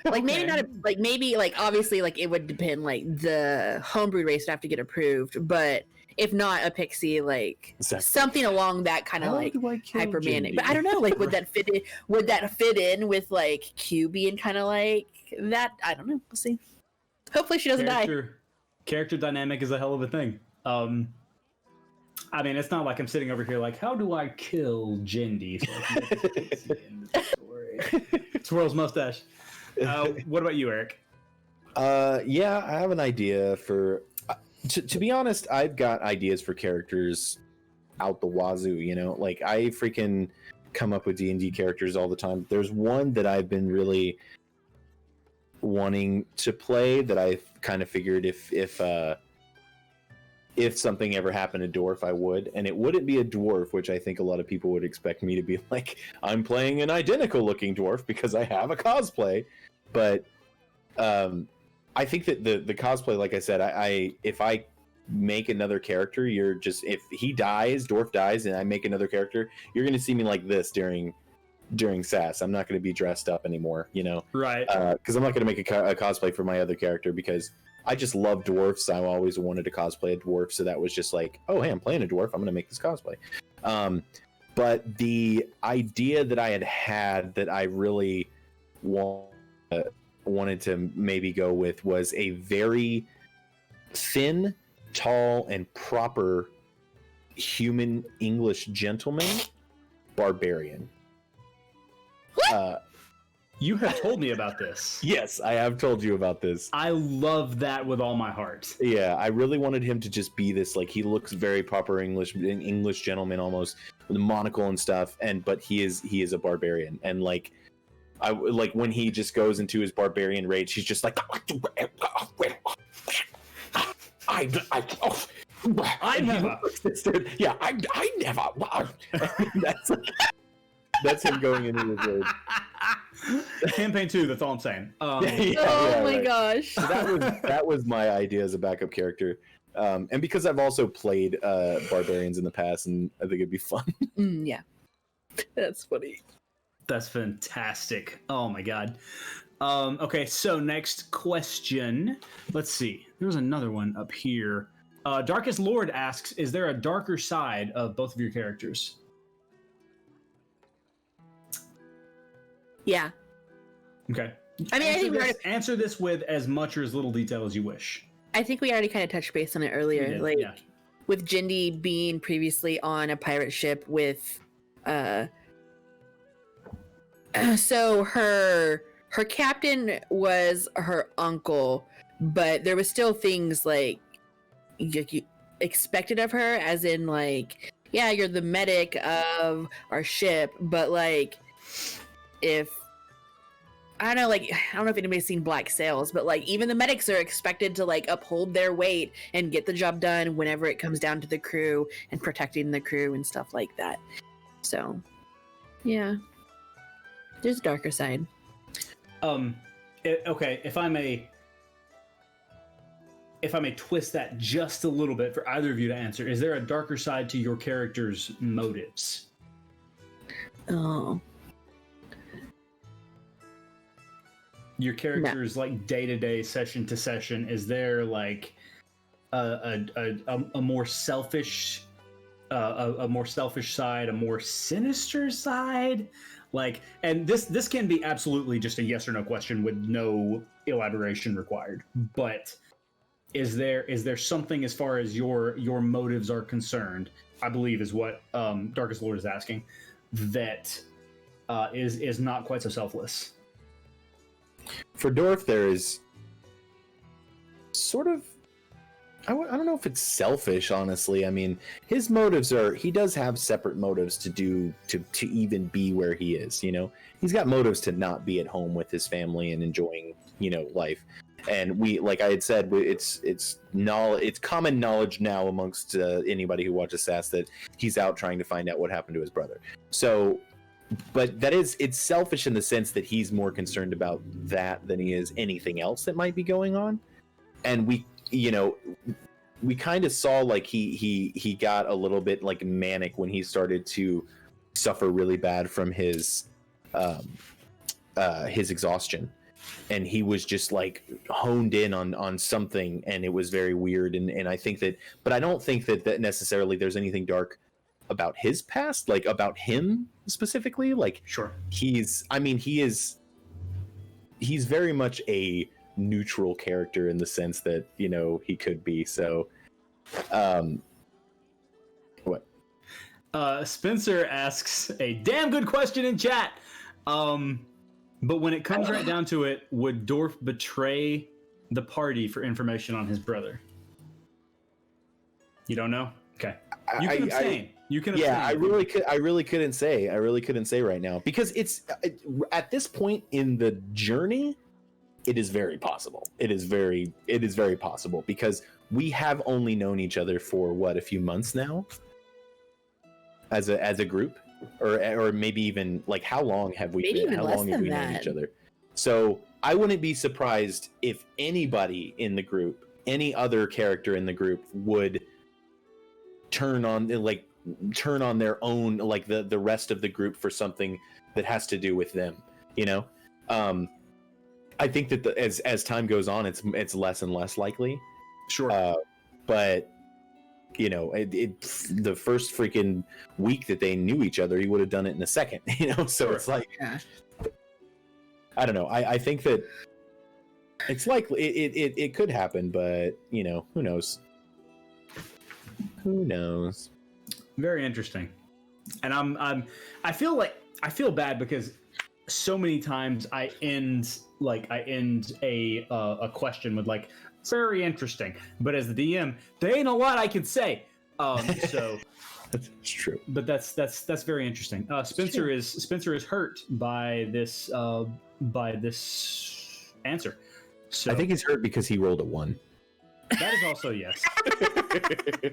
Like maybe Okay. not maybe obviously it would depend, like the homebrew race would have to get approved, but if not a pixie, like Exactly. something along that kind of How like do I kill hypermanic. Jendee? But I don't know, like would that fit in? Would that fit in with like Q being kind of like that? I don't know. We'll see. Hopefully she doesn't die. Character dynamic is a hell of a thing. I mean, it's not like I'm sitting over here like, how do I kill Jendee so I can get this pixie in the story? Twirls mustache. What about you, Eric? Yeah, I have an idea for. To be honest, I've got ideas for characters out the wazoo. You know, like I freaking come up with D&D characters all the time. There's one that I've been really wanting to play that I kind of figured if something ever happened to Dorf, I would, and it wouldn't be a dwarf, which I think a lot of people would expect me to be like, I'm playing an identical looking dwarf because I have a cosplay, but I think that the cosplay, like I said, I if I make another character, you're just, if he dies, Dorf dies, and I make another character, you're going to see me like this during SAS. I'm not going to be dressed up anymore, you know, Right. because I'm not going to make a cosplay for my other character because I just love dwarfs. I always wanted to cosplay a dwarf, so that was just like, oh hey, I'm playing a dwarf, I'm going to make this cosplay. But the idea that I had that I really wanted to maybe go with was a very thin, tall, and proper human English gentleman barbarian. You have told me about this. Yes, I have told you about this. I love that with all my heart. Yeah, I really wanted him to just be this, like, he looks very proper English gentleman almost, with a monocle and stuff, but he is a barbarian, and like when he just goes into his barbarian rage, he's just like, I never. Yeah, I never. That's him going into his rage. Campaign 2, that's all I'm saying. Oh my right. gosh. So that was my idea as a backup character, and because I've also played barbarians in the past, and I think it'd be fun. Yeah, that's funny. That's fantastic. Oh my god. Okay, so next question. Let's see. There's another one up here. Darkest Lord asks, is there a darker side of both of your characters? Yeah. Okay. I mean, I think we already, answer this with as much or as little detail as you wish. I think we already kind of touched base on it earlier. You did, Like yeah. with Jendee being previously on a pirate ship with so her captain was her uncle, but there was still things like you expected of her, as in like, yeah, you're the medic of our ship, but like if I don't know if anybody's seen Black Sails, but like even the medics are expected to like uphold their weight and get the job done whenever it comes down to the crew and protecting the crew and stuff like that. So, yeah, there's a darker side. Okay, if I may twist that just a little bit for either of you to answer, is there a darker side to your character's motives? Oh. your characters like day to day, session to session? Is there like a more selfish a more selfish side, a more sinister side? Like, and this can be absolutely just a yes or no question with no elaboration required. But is there something as far as your motives are concerned? I believe is what Darkest Lord is asking. That is not quite so selfless. For Dorf, there is sort of, I don't know if it's selfish, honestly. I mean, his motives are, he does have separate motives to even be where he is, you know? He's got motives to not be at home with his family and enjoying, you know, life. And we, like I had said, it's common knowledge now amongst anybody who watches SAS that he's out trying to find out what happened to his brother. So, but it's selfish in the sense that he's more concerned about that than he is anything else that might be going on. And we, you know, we kind of saw like he got a little bit like manic when he started to suffer really bad from his exhaustion, and he was just like honed in on something, and it was very weird. And I think that, but I don't think that necessarily there's anything dark about his past, like about him specifically. Like, sure, he's very much a neutral character in the sense that, you know, he could be. So what Spencer asks a damn good question in chat, but when it comes right down to it, would Dorf betray the party for information on his brother? You don't know? Okay, you can abstain. You can abstain. Yeah, I really couldn't say right now, because it's at this point in the journey, it is very possible. It is very possible, because we have only known each other for what, a few months now, as a group, or maybe even like, how long have we known each other? So I wouldn't be surprised if anybody in the group, any other character in the group, would turn on their own, like the rest of the group, for something that has to do with them, you know. I think that as time goes on, it's less and less likely. Sure. But you know, the first freaking week that they knew each other, he would have done it in a second, you know. So it's like, I don't know. I think that it's likely it could happen, but you know, who knows? Who knows? Very interesting. And I feel bad because so many times I end a question with like, very interesting, but as the DM, there ain't a lot I can say. So that's true. But that's very interesting. Spencer is hurt by this answer. So I think he's hurt because he rolled a 1. That is also yes.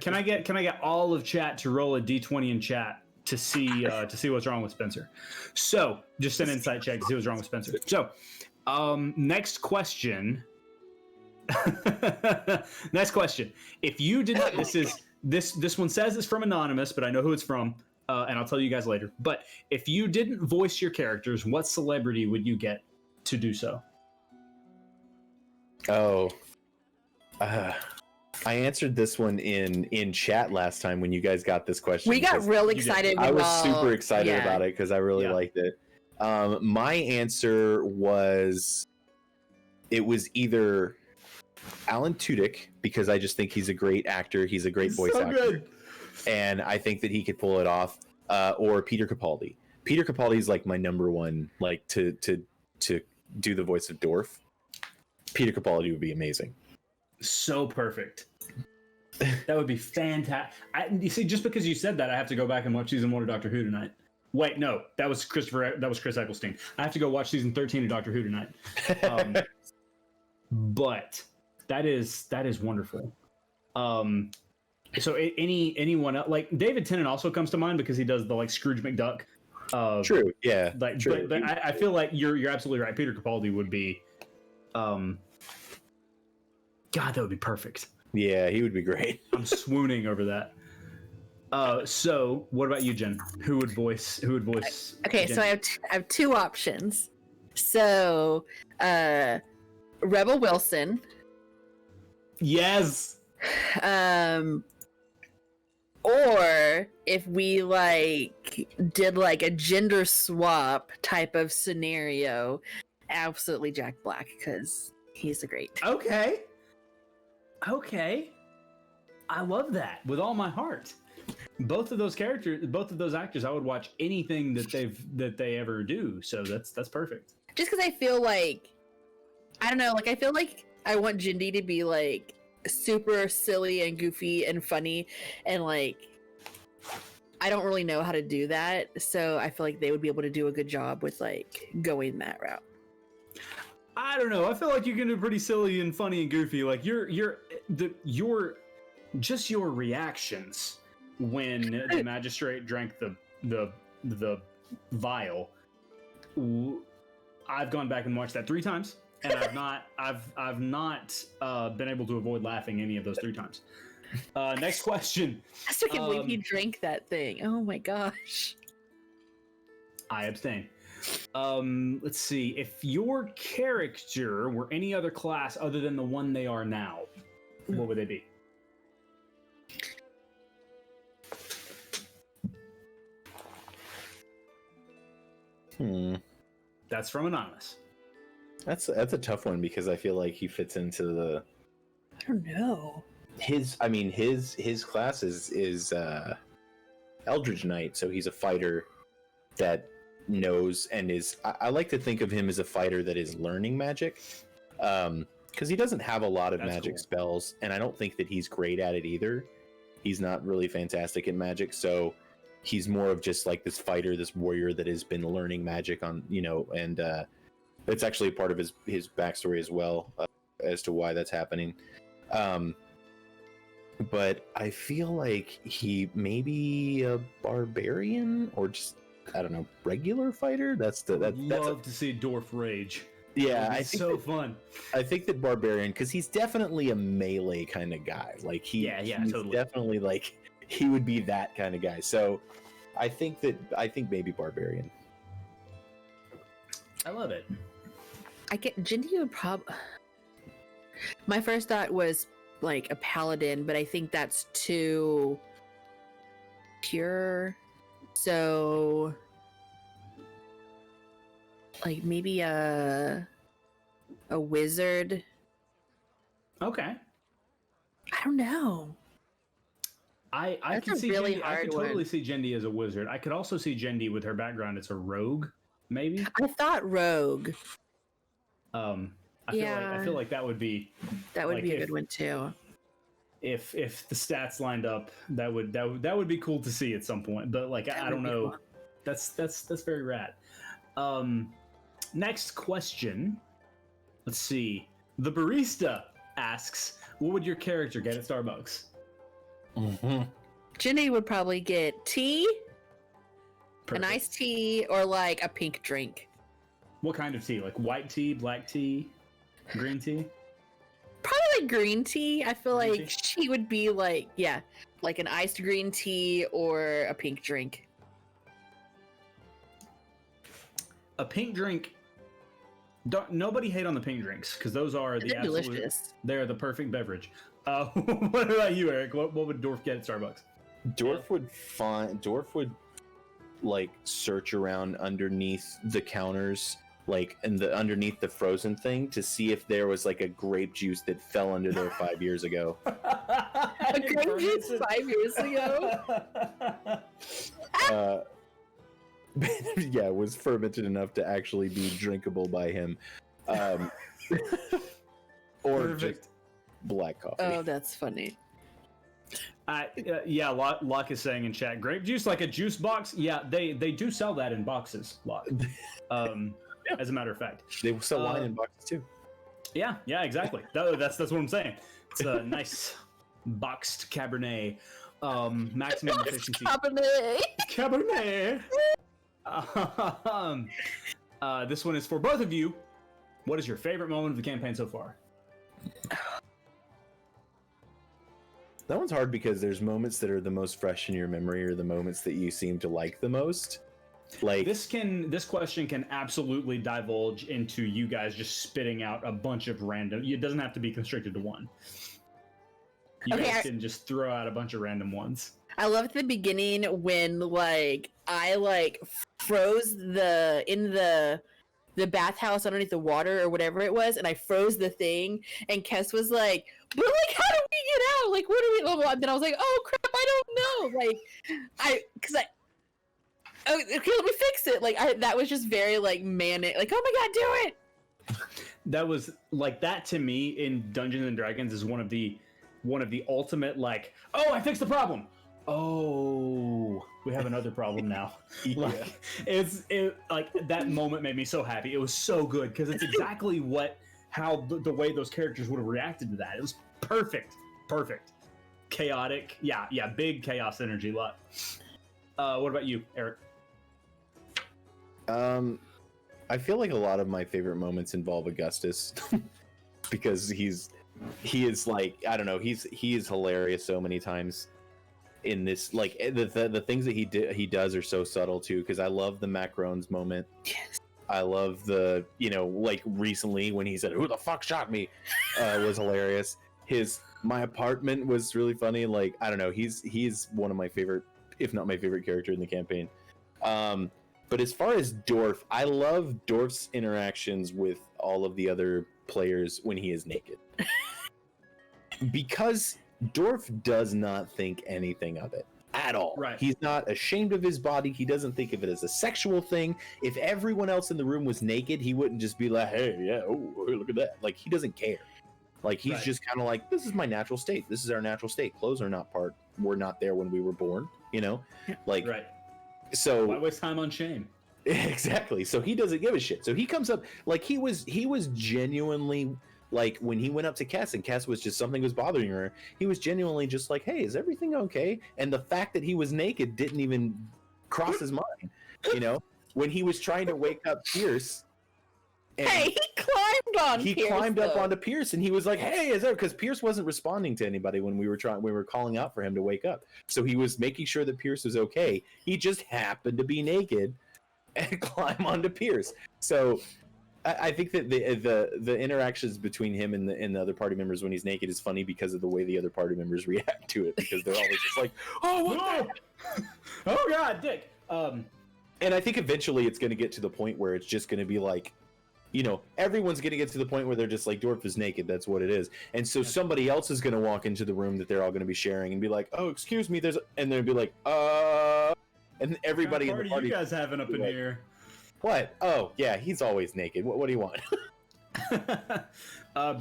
Can I get all of chat to roll a d20 in chat to see what's wrong with Spencer? So just an insight check to see what's wrong with Spencer. So next question. Next question. If you did not, this one says it's from anonymous, but I know who it's from, and I'll tell you guys later. But if you didn't voice your characters, what celebrity would you get to do so? Oh, I answered this one in chat last time when you guys got this question. We got real excited. I was super excited about it because I really liked it. My answer was, it was either Alan Tudyk, because I just think he's a great actor. He's a great voice actor. Good. And I think that he could pull it off. Or Peter Capaldi. Peter Capaldi is like my number one, like to do the voice of Dorf. Peter Capaldi would be amazing. So perfect. That would be fantastic. You see, just because you said that, I have to go back and watch season 1 of Doctor Who tonight. Wait, no, that was Chris Eccleston. I have to go watch season 13 of Doctor Who tonight. But that is wonderful. So anyone else, like David Tennant also comes to mind because he does the like Scrooge McDuck. True, yeah. Like, true. But I feel like you're absolutely right. Peter Capaldi would be, God, that would be perfect. Yeah, he would be great. I'm swooning over that. So what about you, Jen? Who would voice? Okay, Jen? so I have 2 options. So Rebel Wilson. Yes. Or if we like did like a gender swap type of scenario, absolutely Jack Black, because he's a great. Okay. I love that with all my heart. Both of those characters, both of those actors, I would watch anything that they ever do. So that's perfect. Just because I feel like, I don't know, like I feel like I want Jendee to be like super silly and goofy and funny, and like I don't really know how to do that, so I feel like they would be able to do a good job with like going that route. I don't know. I feel like you can do pretty silly and funny and goofy. Like your reactions when the magistrate drank the vial. I've gone back and watched that 3 times, and I've not been able to avoid laughing any of those 3 times. Next question. I still can't believe he drank that thing. Oh my gosh. I abstain. Let's see. If your character were any other class other than the one they are now, what would they be? That's from Anonymous. That's a tough one because I feel like he fits into the. I don't know. His class is Eldridge Knight, so he's a fighter that knows and is. I like to think of him as a fighter that is learning magic, because he doesn't have a lot of magic spells, and I don't think that he's great at it either. He's not really fantastic in magic, so he's more of just like this fighter, this warrior that has been learning magic on, and it's actually a part of his backstory as well, as to why that's happening. But I feel like he may be a barbarian or just, I don't know, regular fighter. That's love to see Dorf rage. Yeah, I think so fun. I think that barbarian, because he's definitely a melee kind of guy. Like he's totally. Definitely like he would be that kind of guy. So I think maybe barbarian. I love it. Jendee would probably. My first thought was like a paladin, but I think that's too pure. So like maybe a wizard. Okay. I don't know. I could see really Jendee, I could totally see Jendee as a wizard. I could also see Jendee with her background as a rogue, maybe. I thought rogue. I feel like that would be a good one too. If the stats lined up, that would be cool to see at some point. But like I don't know. Cool. That's very rad. Next question. Let's see. The barista asks, "What would your character get at Starbucks?" Mm-hmm. Jendee would probably get tea, Perfect. An iced tea, or like a pink drink. What kind of tea? Like white tea, black tea, green tea? Probably green tea. I feel green like tea? She would be like, yeah, like an iced green tea or a pink drink. A pink drink. Nobody hate on the pink drinks because those are the absolute. Delicious. They're the perfect beverage. What about you, Eric? What would Dorf get at Starbucks? Dorf would like search around underneath the counters, like underneath the frozen thing, to see if there was like a grape juice that fell under there 5 years ago. A grape juice 5 years ago? Yeah, it was fermented enough to actually be drinkable by him. Or Perfect. Just black coffee. Oh, that's funny. Yeah, Locke is saying in chat, grape juice like a juice box. Yeah, they do sell that in boxes, Locke. As a matter of fact, they sell wine in boxes too. Yeah, exactly. That's what I'm saying. It's a nice boxed Cabernet, maximum efficiency. Cabernet. This one is for both of you. What is your favorite moment of the campaign so far? That one's hard because there's moments that are the most fresh in your memory, or the moments that you seem to like the most. Like this question can absolutely divulge into you guys just spitting out a bunch of random. It doesn't have to be constricted to one. You guys can just throw out a bunch of random ones. I love at the beginning when like I like froze in the bathhouse underneath the water or whatever it was, and I froze the thing, and Kess was like, but like how do we get out? Like what do we? And then I was like, oh crap, I don't know. Oh, okay, let me fix it. Like that was just very like manic. Like, oh my god, do it. That was like that to me in Dungeons and Dragons is one of the ultimate like, oh, I fixed the problem. Oh, we have another problem now. Like like that moment made me so happy. It was so good because it's exactly how the way those characters would have reacted to that. It was perfect. Chaotic. Yeah, big chaos energy. Lot. What about you, Eric? I feel like a lot of my favorite moments involve Augustus because he is like, I don't know, he is hilarious so many times in this, like the things that he does are so subtle too, because I love the macarons moment. Yes. I love the, like recently when he said, who the fuck shot me, was hilarious. My apartment was really funny. Like, I don't know, he's one of my favorite, if not my favorite character in the campaign. But as far as Dorf, I love Dorf's interactions with all of the other players when he is naked. Because Dorf does not think anything of it at all. Right. He's not ashamed of his body. He doesn't think of it as a sexual thing. If everyone else in the room was naked, he wouldn't just be like, hey, yeah, oh, look at that. Like, he doesn't care. Like, he's just kind of like, this is my natural state. This is our natural state. Clothes are not were not there when we were born, Like, right. So why waste time on shame? Exactly. So he doesn't give a shit. So he comes up like he was genuinely like when he went up to Cass and Cass was just something was bothering her. He was genuinely just like, hey, is everything okay? And the fact that he was naked didn't even cross his mind. When he was trying to wake up Pierce. Hey, he climbed up onto Pierce and he was like, hey, is there, because Pierce wasn't responding to anybody when we were calling out for him to wake up. So he was making sure that Pierce was okay. He just happened to be naked and climb onto Pierce. So I think that the interactions between him and the other party members when he's naked is funny because of the way the other party members react to it, because they're always just like, oh, what oh god, dick. And I think eventually it's going to get to the point where it's just going to be like, everyone's going to get to the point where they're just like, Dorf is naked. That's what it is. And so somebody else is going to walk into the room that they're all going to be sharing and be like, oh, excuse me. And they'll be like, and everybody in the party. You guys having up in like, here? What? Oh, yeah, he's always naked. What do you want?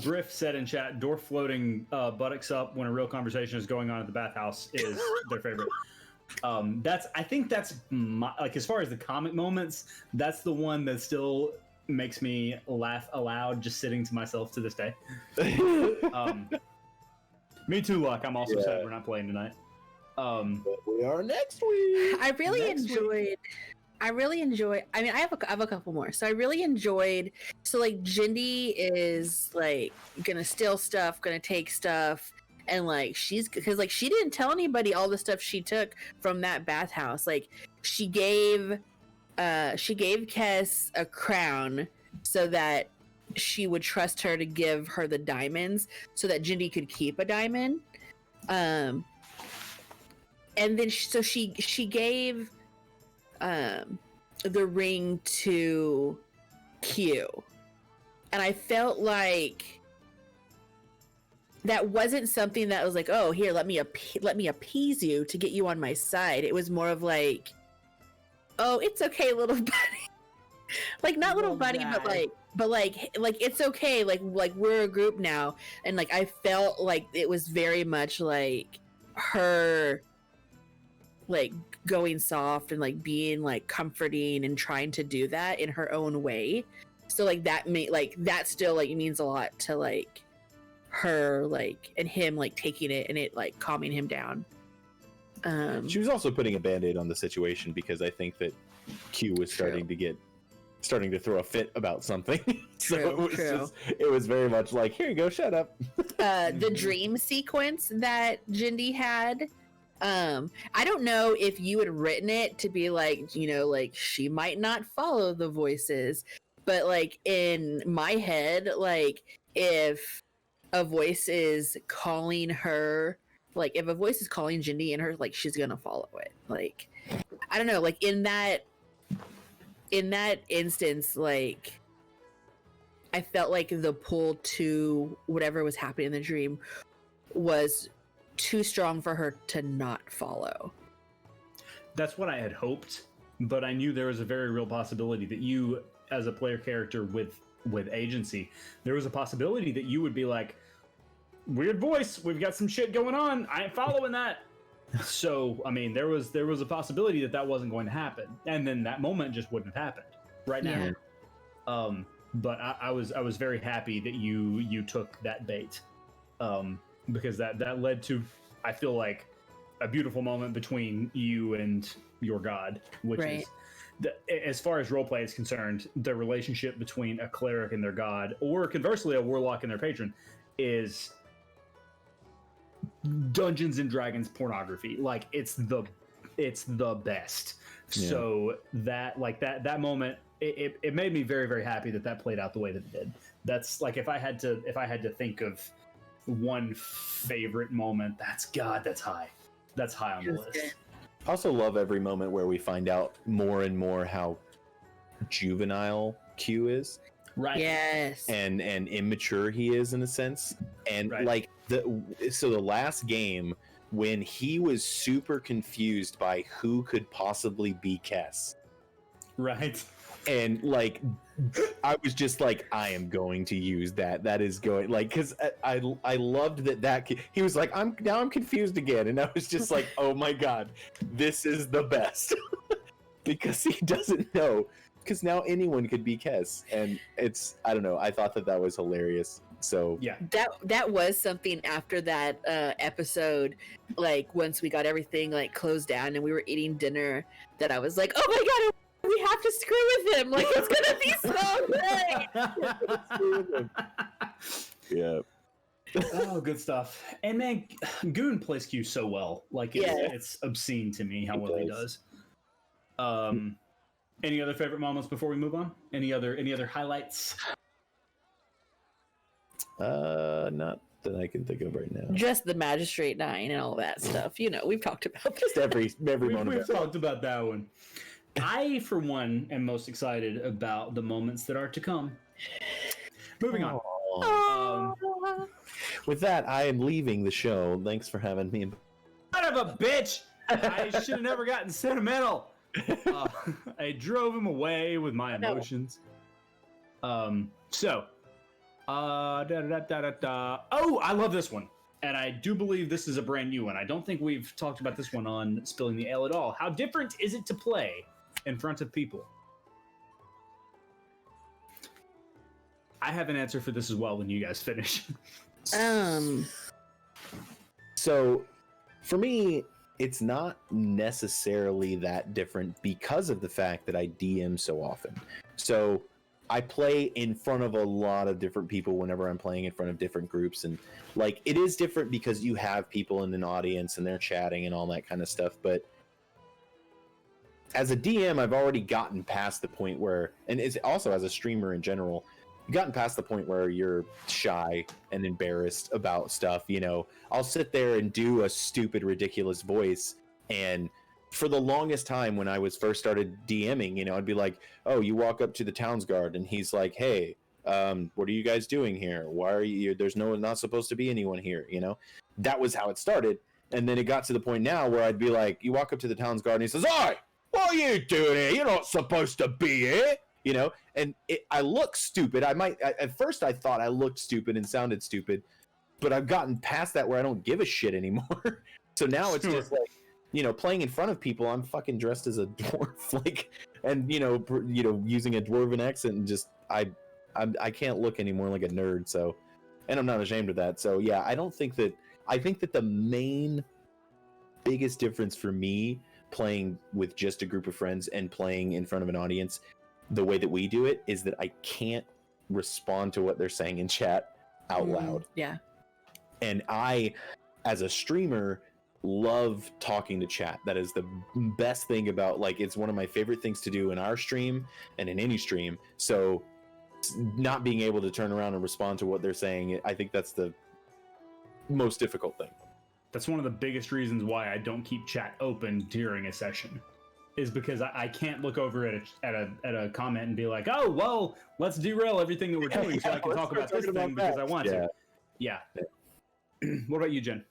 Briff said in chat, Dorf floating buttocks up when a real conversation is going on at the bathhouse is their favorite. I think that's like, as far as the comic moments, that's the one that still makes me laugh aloud just sitting to myself to this day. Me too, Luck. I'm also sad we're not playing tonight. But we are next week. I really enjoyed. I mean, I have a couple more. So I really enjoyed. So like, Jendee is like gonna steal stuff, gonna take stuff, and like because like she didn't tell anybody all the stuff she took from that bathhouse. Like she gave Kess a crown so that she would trust her to give her the diamonds, so that Jendee could keep a diamond. And then she gave the ring to Q, and I felt like that wasn't something that was like, oh, here, let me appease you to get you on my side. It was more of like, oh, it's okay, little buddy. Like, not little buddy, but like it's okay. Like we're a group now, and like I felt like it was very much like her, like going soft and like being like comforting and trying to do that in her own way. So like that still like means a lot to like her, like, and him like taking it and it like calming him down. She was also putting a band-aid on the situation because I think that Q was starting to throw a fit about something. So it was very much like, here you go, shut up. The dream sequence that Jendee had I don't know if you had written it to be like, you know, like she might not follow the voices, but like in my head, like if a voice is calling her, like if a voice is calling Jendee in her, like she's gonna follow it. Like I don't know, like in that instance, like I felt like the pull to whatever was happening in the dream was too strong for her to not follow. That's what I had hoped, but I knew there was a very real possibility that you, as a player character with agency, there was a possibility that you would be like, weird voice, we've got some shit going on, I ain't following that. So I mean, there was a possibility that wasn't going to happen, and then that moment just wouldn't have happened right now. Yeah. But I was very happy that you took that bait, because that led to, I feel like, a beautiful moment between you and your god, which Right. is, as far as roleplay is concerned, the relationship between a cleric and their god, or conversely a warlock and their patron, is Dungeons and Dragons pornography. Like it's the best. Yeah. So that moment, it made me very, very happy that played out the way that it did. That's like, if I had to think of one favorite moment, that's high on the list. I also love every moment where we find out more and more how juvenile Q is, Right. Yes. and immature he is in a sense. And Right. like the last game, when he was super confused by who could possibly be Kess, Right. and like I was just like, I am going to use that is going, like, because I loved that he was like, I'm confused again, and I was just like, oh my god, this is the best. Because he doesn't know, because now anyone could be Kess, and it's, I don't know, I thought that was hilarious. So Yeah. That was something after that episode, like once we got everything like closed down and we were eating dinner, that I was like, oh my god, we have to screw with him, like it's gonna be so good. yeah. Oh, good stuff. And man, Goon plays Q so well. Like it's obscene to me how well he does. Any other favorite moments before we move on? Any other highlights? Not that I can think of right now. Just the magistrate dying and all that stuff. You know, we've talked about this. Just every moment. We've talked about that one. I, for one, am most excited about the moments that are to come. Moving on. With that, I am leaving the show. Thanks for having me. Son of a bitch! I should have never gotten sentimental. I drove him away with my emotions. Oh, I love this one. And I do believe this is a brand new one. I don't think we've talked about this one on Spilling the Ale at all. How different is it to play in front of people? I have an answer for this as well when you guys finish. So, for me, it's not necessarily that different because of the fact that I DM so often. So, I play in front of a lot of different people whenever I'm playing in front of different groups, and like it is different because you have people in an audience and they're chatting and all that kind of stuff. But as a DM, I've already gotten past the point where, and it's also as a streamer in general, gotten past the point where you're shy and embarrassed about stuff. You know, I'll sit there and do a stupid, ridiculous voice, and for the longest time when I was first started DMing, you know, I'd be like, oh, you walk up to the town's guard and he's like, hey, what are you guys doing here? Why are you, there's not supposed to be anyone here, you know? That was how it started. And then it got to the point now where I'd be like, you walk up to the town's guard and he says, "Oi, what are you doing here? You're not supposed to be here," you know? And I look stupid. At first I thought I looked stupid and sounded stupid, but I've gotten past that where I don't give a shit anymore. So now it's just like, you know, playing in front of people, I'm fucking dressed as a dwarf, like, and you know, using a dwarven accent, and just I can't look anymore like a nerd. So, and I'm not ashamed of that. So yeah, I think that the main biggest difference for me playing with just a group of friends and playing in front of an audience, the way that we do it, is that I can't respond to what they're saying in chat out loud. Yeah. And I, as a streamer, love talking to chat. That is the best thing about, like, it's one of my favorite things to do in our stream and in any stream. So not being able to turn around and respond to what they're saying, I think that's the most difficult thing. That's one of the biggest reasons why I don't keep chat open during a session, is because I can't look over at a comment and be like, oh, well, let's derail everything that we're doing so I can talk about this thing because I want to. Yeah. What about you, Jen?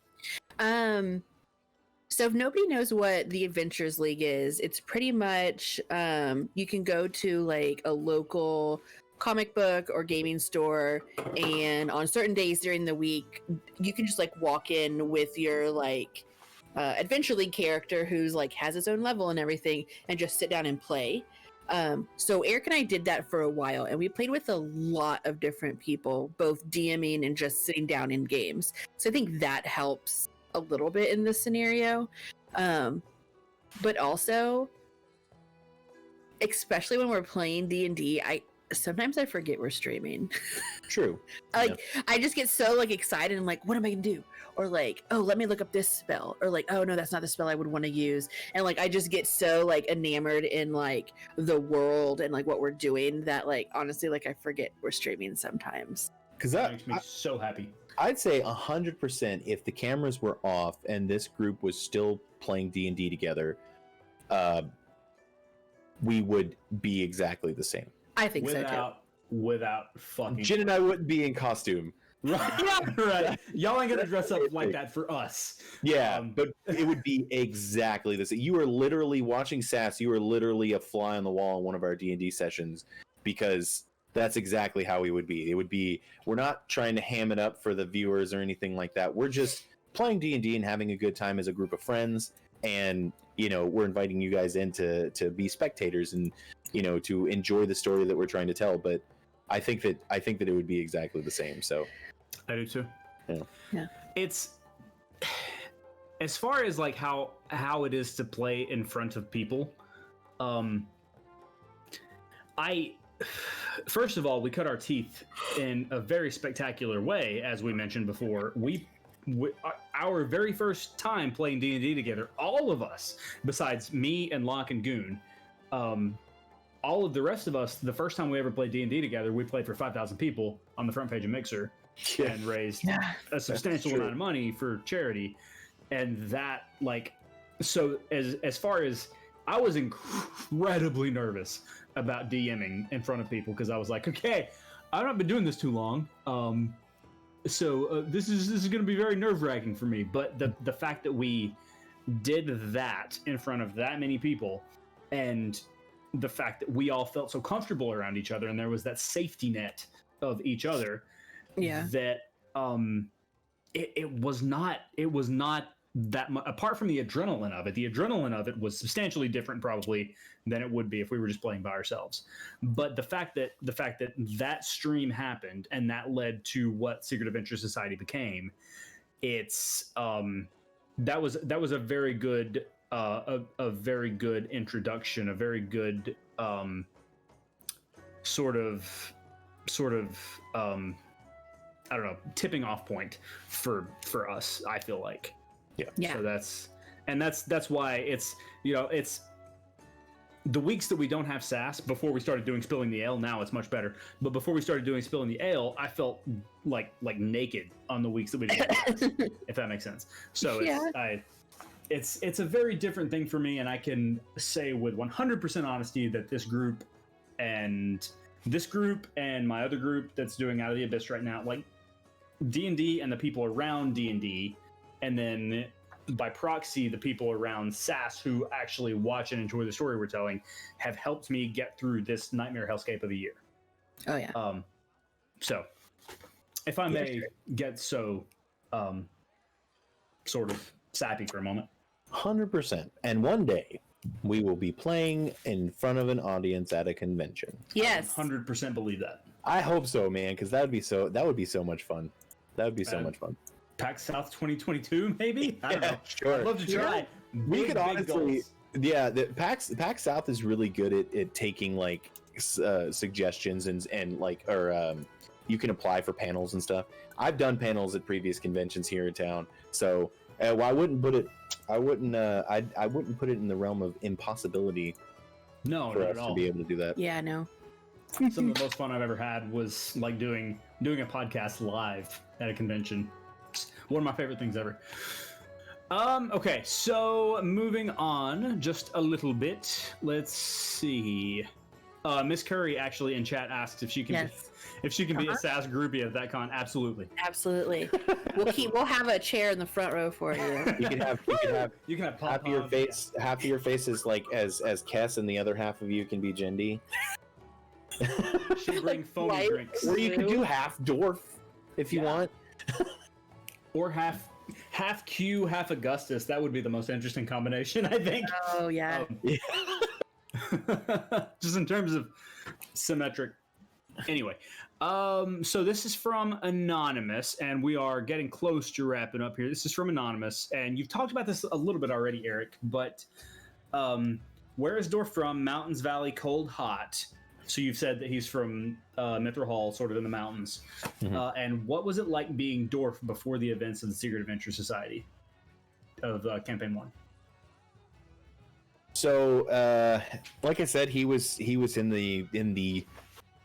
So if nobody knows what the Adventures League is, it's pretty much you can go to like a local comic book or gaming store, and on certain days during the week you can just like walk in with your like Adventure League character who's like has his own level and everything, and just sit down and play. So Eric and I did that for a while, and we played with a lot of different people, both DMing and just sitting down in games. So I think that helps a little bit in this scenario. But also, especially when we're playing D&D, sometimes I forget we're streaming. True. I just get so like excited and like, what am I gonna do? Or like, oh, let me look up this spell. Or like, oh no, that's not the spell I would want to use. And like, I just get so like enamored in like the world and like what we're doing that like, honestly, like I forget we're streaming sometimes. Because That makes me so happy. I'd say 100% if the cameras were off and this group was still playing D&D together, we would be exactly the same. I think so too. Without fucking. Jen and I wouldn't be in costume. Right. Right. Y'all ain't gonna dress up like that for us. Yeah, but it would be exactly the same. You are literally watching Sass. You are literally a fly on the wall in one of our D&D sessions, because that's exactly how we would be. It would be, we're not trying to ham it up for the viewers or anything like that. We're just playing D&D and having a good time as a group of friends. And, you know, we're inviting you guys in to be spectators and, you know, to enjoy the story that we're trying to tell. But I think that it would be exactly the same. So I do too. Yeah. It's, as far as like how it is to play in front of people, first of all, we cut our teeth in a very spectacular way, as we mentioned before. Our very first time playing D&D together, all of us, besides me and Locke and Goon, all of the rest of us, the first time we ever played D&D together, we played for 5,000 people on the front page of Mixer and raised a substantial amount of money for charity. And that, like, so as far as, I was incredibly nervous about DMing in front of people, because I was like, okay, I've not been doing this too long, so this is going to be very nerve-wracking for me. But the fact that we did that in front of that many people, and the fact that we all felt so comfortable around each other, and there was that safety net of each other, that it was not that much, apart from the adrenaline of it was substantially different probably than it would be if we were just playing by ourselves. But the fact that stream happened and that led to what Secret Adventure Society became, it's that was a very good a very good introduction, a very good sort of I don't know, tipping off point for us, I feel like. Yeah. So that's why it's, you know, it's the weeks that we don't have Sass. Before we started doing Spilling the Ale, now it's much better. But before we started doing Spilling the Ale, I felt like naked on the weeks that we didn't have Sass, if that makes sense. So it's a very different thing for me, and I can say with 100% honesty that this group and my other group that's doing Out of the Abyss right now, like D&D and the people around D&D, and then by proxy, the people around Sass who actually watch and enjoy the story we're telling, have helped me get through this nightmare hellscape of a year. Oh yeah. So, if I may get so, sort of sappy for a moment. 100%. And one day, we will be playing in front of an audience at a convention. Yes. 100% believe that. I hope so, man, because that would be so much fun. That would be so much fun. PAX South 2022, maybe? I don't know. Sure. I'd love to try. We could honestly, the PAX South is really good at taking like suggestions and like, or you can apply for panels and stuff. I've done panels at previous conventions here in town, so Well, I wouldn't put it. I wouldn't put it in the realm of impossibility No, for not us at to all. be able to do that. Yeah, no. Some of the most fun I've ever had was like doing a podcast live at a convention. It's one of my favorite things ever. Okay, so moving on just a little bit. Let's see. Miss Curry actually in chat asks if she can be a SAS groupie at that con. Absolutely. Absolutely. We'll have a chair in the front row for you. You can have half of your face. Half of your face is like as Kess, and the other half of you can be Jendee. She bring foamy Right. drinks, Or you could do half Dwarf if you want. or half Q, half Augustus. That would be the most interesting combination, I think. Oh yeah. Just in terms of symmetric. Anyway, so this is from Anonymous, and we are getting close to wrapping up here. This is from Anonymous, and you've talked about this a little bit already, Eric, but where is Dorf from? Mountains, Valley, cold, hot. So you've said that he's from Mithril Hall, sort of in the mountains. Mhm. And what was it like being Dorf before the events of the Secret Adventure Society of Campaign 1? So, like I said, he was in the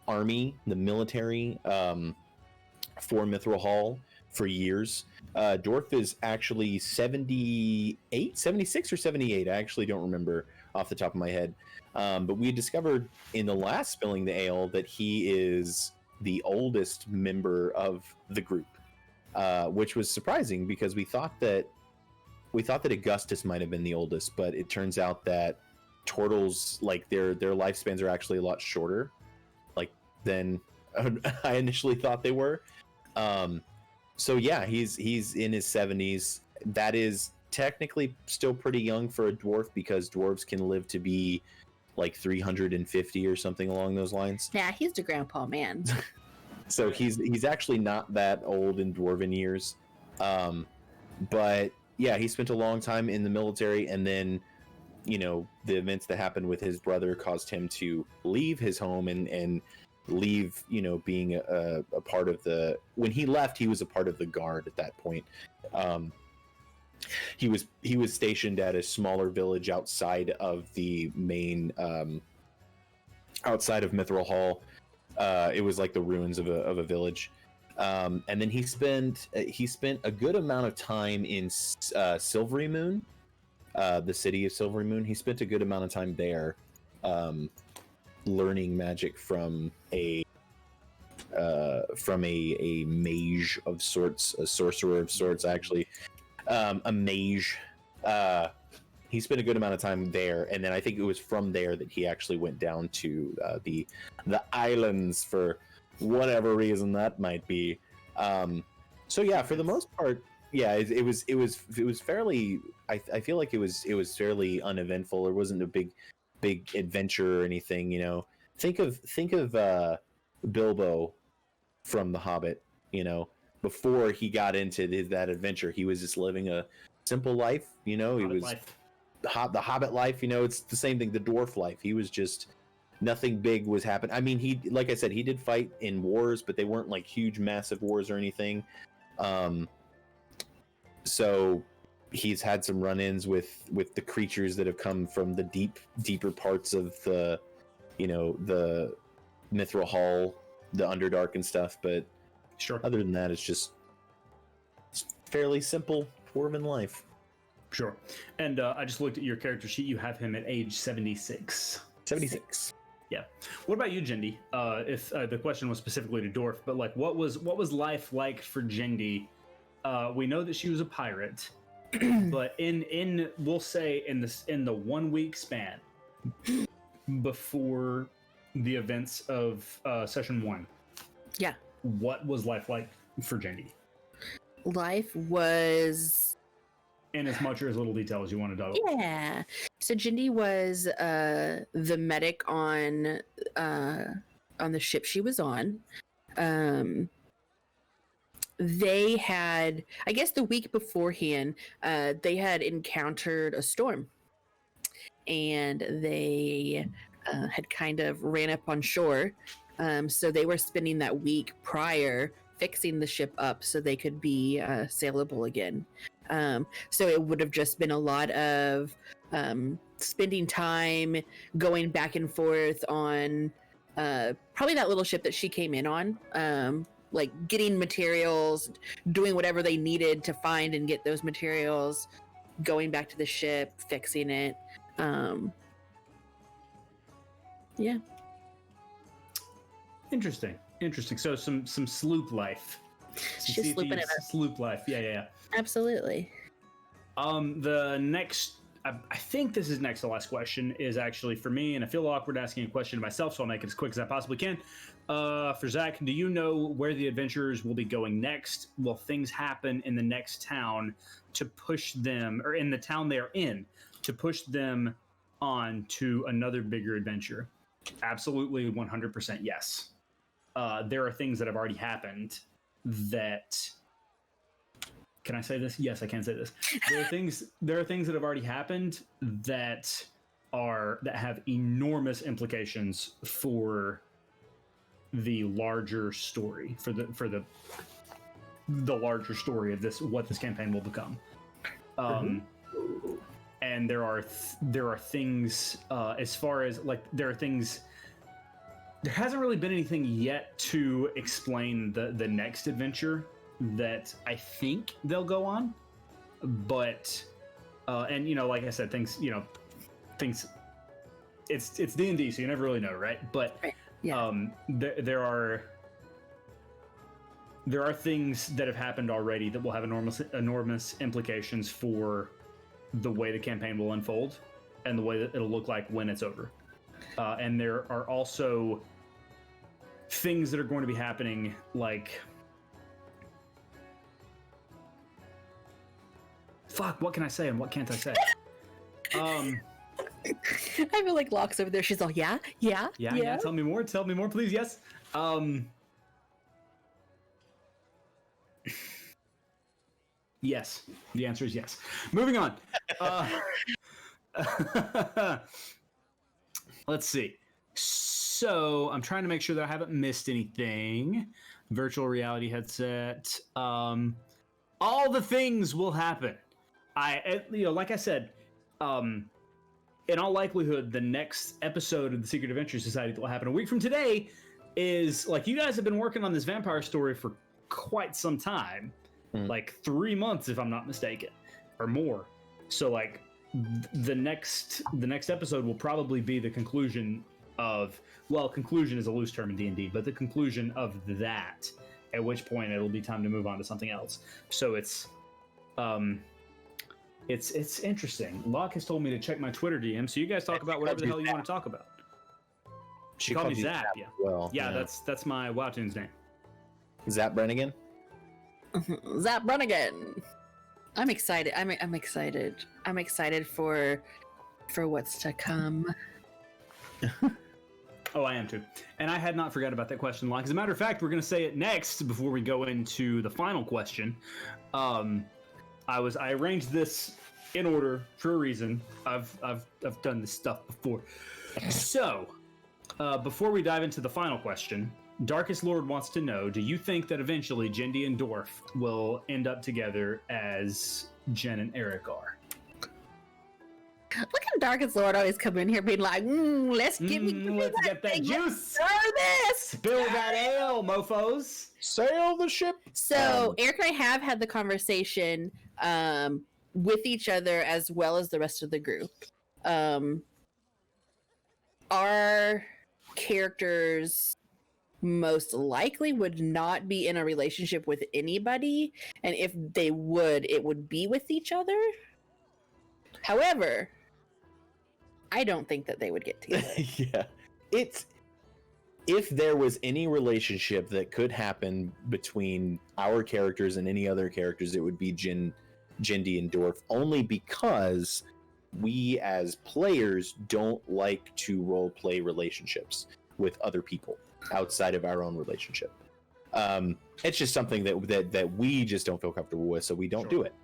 army, the military, for Mithril Hall for years. Dorf is actually 78, 76 or 78. I actually don't remember off the top of my head. But we discovered in the last Spilling the Ale that he is the oldest member of the group, which was surprising because we thought that Augustus might have been the oldest, but it turns out that turtles, like their lifespans are actually a lot shorter, like than I initially thought they were. So yeah, he's in his 70s. That is technically still pretty young for a dwarf because dwarves can live to be like 350 or something along those lines. Yeah, he's the grandpa man. So he's actually not that old in dwarven years. But yeah, he spent a long time in the military, and then, you know, the events that happened with his brother caused him to leave his home and leave, you know, being a part of the... When he left, he was a part of the guard at that point. He was stationed at a smaller village outside of the main, outside of Mithril Hall. It was like the ruins of a village. And then he spent a good amount of time in Silvery Moon, the city of Silvery Moon. He spent a good amount of time there, learning magic from a mage of sorts, a sorcerer of sorts, actually. A mage. He spent a good amount of time there, and then I think it was from there that he actually went down to the islands for whatever reason that might be. So yeah, for the most part, yeah, it was fairly. I feel like it was fairly uneventful. There wasn't a big adventure or anything. You know, think of Bilbo from The Hobbit. You know, before he got into that adventure, he was just living a simple life. You know, he was the Hobbit life. You know, it's the same thing. The dwarf life. He was just. Nothing big was happening. I mean, he, like I said, he did fight in wars, but they weren't like huge, massive wars or anything. So he's had some run-ins with the creatures that have come from the deeper parts of the, you know, the Mithril Hall, the Underdark and stuff. But Sure. Other than that, it's fairly simple dwarven life. Sure. And I just looked at your character sheet. You have him at age 76. 76. Yeah. What about you, Jendee? If the question was specifically to Dorf, but like, what was life like for Jendee? We know that she was a pirate, but in we'll say in the 1 week span before the events of session 1. Yeah. What was life like for Jendee? Life was... In as much or as little detail as you want to talk. Yeah. So Jendee was the medic on the ship she was on. They had, I guess the week beforehand, they had encountered a storm. And they had kind of ran up on shore. So they were spending that week prior fixing the ship up so they could be sailable again. So it would have just been a lot of spending time going back and forth on probably that little ship that she came in on, like getting materials, doing whatever they needed to find and get those materials, going back to the ship, fixing it. Yeah. Interesting. So some sloop life. She's slooping it up. Sloop life. Yeah. Absolutely. The next, I think this is next to last question, is actually for me, and I feel awkward asking a question to myself, so I'll make it as quick as I possibly can. For Zach, do you know where the adventurers will be going next? Will things happen in the next town to push them, or in the town they're in, to push them on to another bigger adventure? Absolutely, 100% yes. There are things that have already happened that... Can I say this? Yes, I can say this. There are things that have already happened that have enormous implications for the larger story, for the larger story of what this campaign will become. And there are things as far as like there hasn't really been anything yet to explain the next adventure that I think they'll go on, but and like I said, things it's D&D, so you never really know, right? But yeah. There are things that have happened already that will have enormous implications for the way the campaign will unfold and the way that it'll look like when it's over. And there are also things that are going to be happening, like... Fuck, what can I say and what can't I say? I feel like Locke's over there. She's all, yeah. Tell me more, please. Yes. Yes. The answer is yes. Moving on. Let's see. So I'm trying to make sure that I haven't missed anything. Virtual reality headset. All the things will happen. Like I said, in all likelihood, the next episode of the Secret Adventure Society that will happen a week from today is, like, you guys have been working on this vampire story for quite some time, like 3 months, if I'm not mistaken, or more. So, like, the next episode will probably be the conclusion of, well, conclusion is a loose term in D&D, but the conclusion of that, at which point it'll be time to move on to something else. So it's interesting. Locke has told me to check my Twitter DM, so you guys talk about whatever the hell you want to talk about. She called me Zap, yeah. Well, yeah, that's my WoW-Tunes name. Zap Brannigan? Zap Brannigan! I'm excited. I'm excited. I'm excited for what's to come. Oh, I am too. And I had not forgot about that question, Locke. As a matter of fact, we're going to say it next before we go into the final question. I arranged this in order for a reason. I've done this stuff before. So, before we dive into the final question, Darkest Lord wants to know, do you think that eventually Jendee and Dorf will end up together as Jen and Eric are? Look at Darkest Lord always come in here being like, let's get that juice. This. Spill that ale, mofos. Sail the ship. So Eric and I have had the conversation with each other as well as the rest of the group. Our characters most likely would not be in a relationship with anybody, and if they would, it would be with each other. However, I don't think that they would get together. Yeah. If there was any relationship that could happen between our characters and any other characters, it would be Jendee and Dorf, only because we as players don't like to role play relationships with other people outside of our own relationship. It's just something that we just don't feel comfortable with, so we don't do it.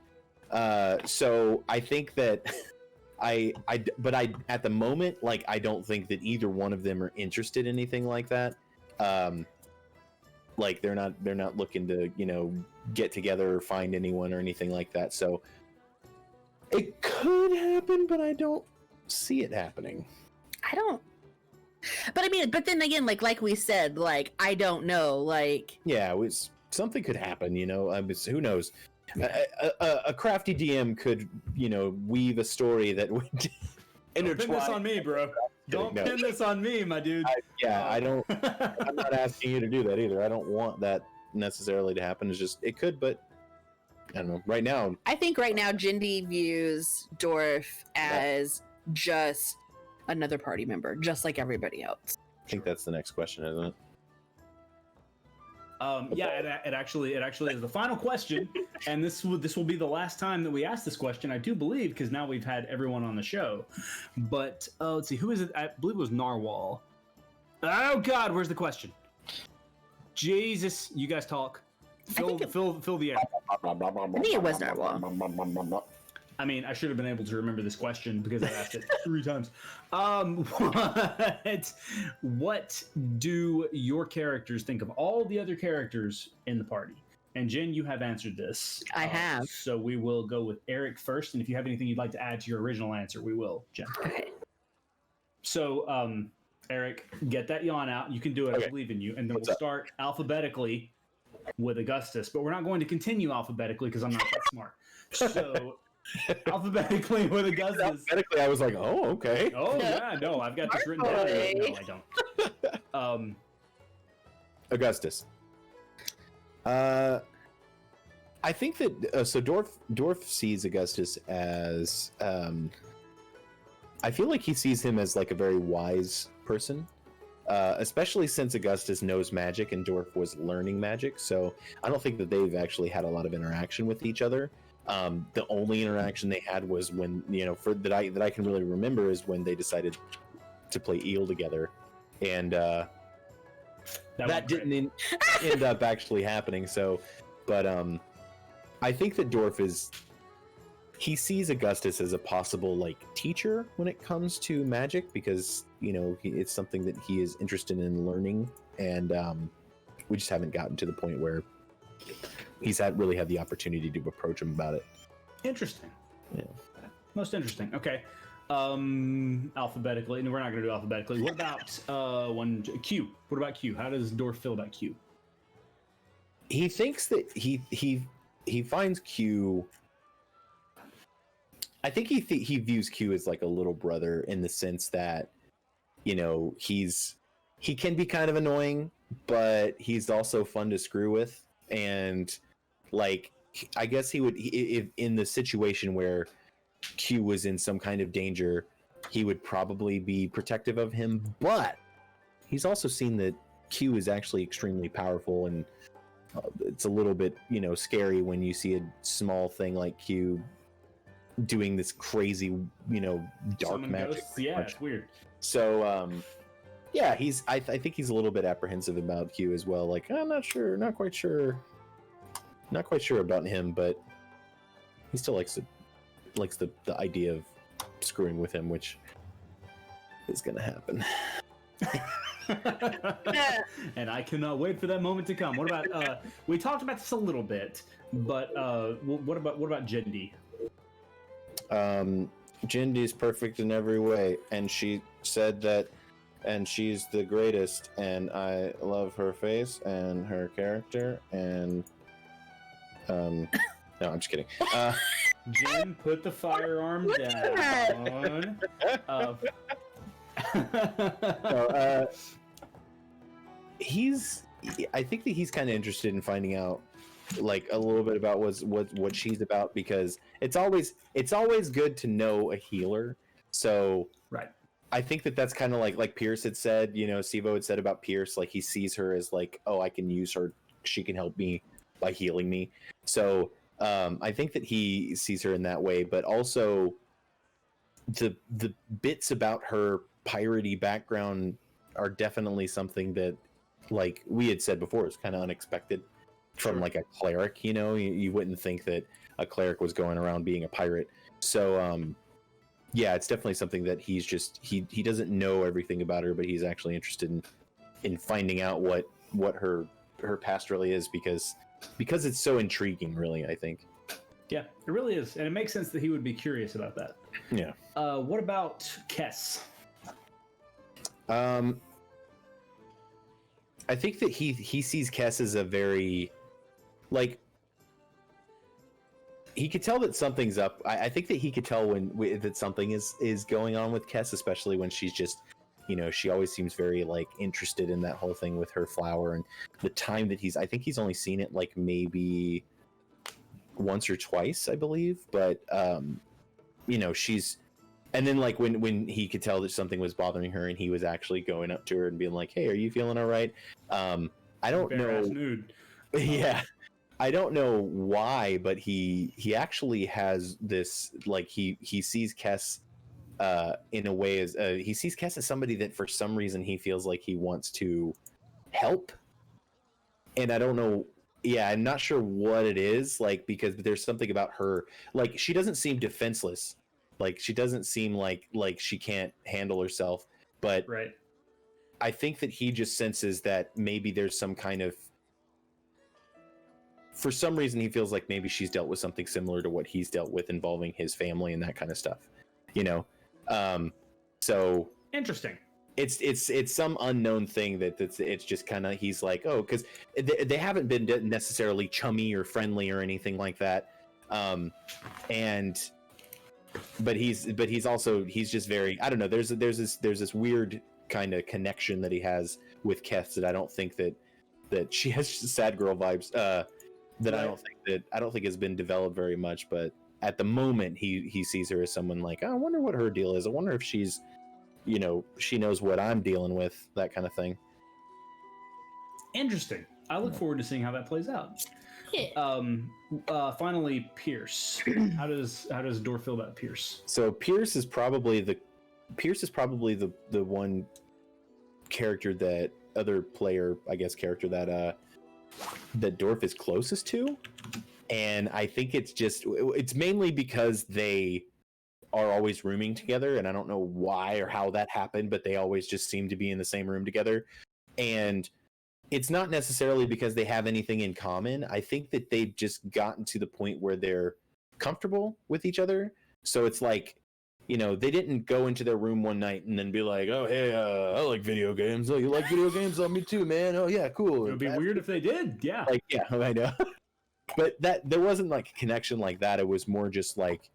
So I think that but at the moment, like, I don't think that either one of them are interested in anything like that. Like they're not looking to, get together or find anyone or anything like that. So it could happen, but I don't see it happening. I don't. But I mean, but then again, like we said, like I don't know, like Yeah, something could happen, you know. Who knows? A crafty DM could, you know, weave a story that would Don't pin this on me, bro. Don't pin this on me, my dude. I don't. I'm not asking you to do that either. I don't want that necessarily to happen. It's just it could, but I don't know. Right now, I think right now Jendee views Dorf as just another party member, just like everybody else. I think that's the next question, isn't it? Yeah, it actually is the final question, and this will be the last time that we ask this question, I do believe, because now we've had everyone on the show. But let's see, who is it? I believe it was Narwhal. Oh God, where's the question? Jesus, you guys talk. Fill the air. I think it was Narwhal. I mean, I should have been able to remember this question because I asked it 3 times. What do your characters think of all the other characters in the party? And Jen, you have answered this. I have. So we will go with Eric first, and if you have anything you'd like to add to your original answer, we will, Jen. Okay. So, Eric, get that yawn out. You can do it. Okay. I believe in you. And then we'll start alphabetically with Augustus, but we're not going to continue alphabetically because I'm not that smart. So. Alphabetically with Augustus. Alphabetically, I was like, oh, okay. Oh yeah, no, I've got this written down. No, I don't. Augustus. I think that so Dorf sees Augustus as I feel like he sees him as like a very wise person, especially since Augustus knows magic and Dorf was learning magic. So I don't think that they've actually had a lot of interaction with each other. The only interaction they had was when, you know, that I can really remember is when they decided to play eel together, and that didn't end up actually happening. So, but I think that Dorf he sees Augustus as a possible like teacher when it comes to magic, because you know it's something that he is interested in learning, and we just haven't gotten to the point where he's really had the opportunity to approach him about it. Interesting. Yeah. Most interesting. Okay. Alphabetically. No, we're not going to do alphabetically. What about Q? What about Q? How does Dorf feel about Q? He thinks that he finds Q. I think he views Q as like a little brother in the sense that, you know, he can be kind of annoying, but he's also fun to screw with. And like, I guess he would, if in the situation where Q was in some kind of danger, he would probably be protective of him. But he's also seen that Q is actually extremely powerful, and it's a little bit, you know, scary when you see a small thing like Q doing this crazy, you know, dark magic. Yeah, it's weird. So, yeah, I think he's a little bit apprehensive about Q as well. Like, I'm not quite sure about him, but he still likes the idea of screwing with him, which is gonna happen. And I cannot wait for that moment to come. What about we talked about this a little bit, but what about Jendee? Jendee is perfect in every way, and she said that, and she's the greatest, and I love her face and her character, and no, I'm just kidding. Jen, put the firearm down. I think that he's kind of interested in finding out like a little bit about what she's about, because it's always good to know a healer. So right. I think that that's kind of like Pierce had said, you know, Sivo had said about Pierce, like he sees her as like, oh, I can use her, she can help me by healing me. So I think that he sees her in that way, but also the bits about her piratey background are definitely something that, like we had said before, is kind of unexpected from like a cleric. You know, you wouldn't think that a cleric was going around being a pirate. So yeah, it's definitely something that he's just he doesn't know everything about her, but he's actually interested in finding out what her past really is, because because it's so intriguing, really, I think. Yeah, it really is, and it makes sense that he would be curious about that. Yeah. What about Kess? I think that he sees Kess as a very, like, he could tell that something's up. I think that he could tell that something is going on with Kess, especially when she's just, she always seems very like interested in that whole thing with her flower, and the time that I think he's only seen it like maybe once or twice, I believe, but she's, and then like when he could tell that something was bothering her, and he was actually going up to her and being like, "Hey, are you feeling all right?" I don't know. Nude. Yeah, I don't know why, but he actually has this, like, he sees Kess in a way as he sees Kess as somebody that for some reason he feels like he wants to help, and I don't know. Yeah, I'm not sure what it is, like, because there's something about her, like, she doesn't seem defenseless, like she doesn't seem like she can't handle herself, but right. I think that he just senses that maybe there's some kind of, for some reason he feels like maybe she's dealt with something similar to what he's dealt with involving his family and that kind of stuff, so Interesting. It's some unknown thing it's just kind of, he's like, oh, because they haven't been necessarily chummy or friendly or anything like that, but he's also, he's just very, I don't know, there's this weird kind of connection that he has with Kess that I don't think that she has sad girl vibes, that right. I don't think has been developed very much, but at the moment he sees her as someone like, oh, I wonder what her deal is. I wonder if she's, she knows what I'm dealing with, that kind of thing. Interesting. I look forward to seeing how that plays out. Yeah. Finally, Pierce. How does Dorf feel about Pierce? So Pierce is probably the one character that Dorf is closest to, and I think it's mainly because they are always rooming together, and I don't know why or how that happened, but they always just seem to be in the same room together. And it's not necessarily because they have anything in common. I think that they've just gotten to the point where they're comfortable with each other. So it's like, they didn't go into their room one night and then be like, oh, hey, I like video games. Oh, you like video games? Oh, me too, man. Oh, yeah, cool. It would be weird if they did. Yeah. Like, yeah, I know. But there wasn't like a connection like that. It was more just like,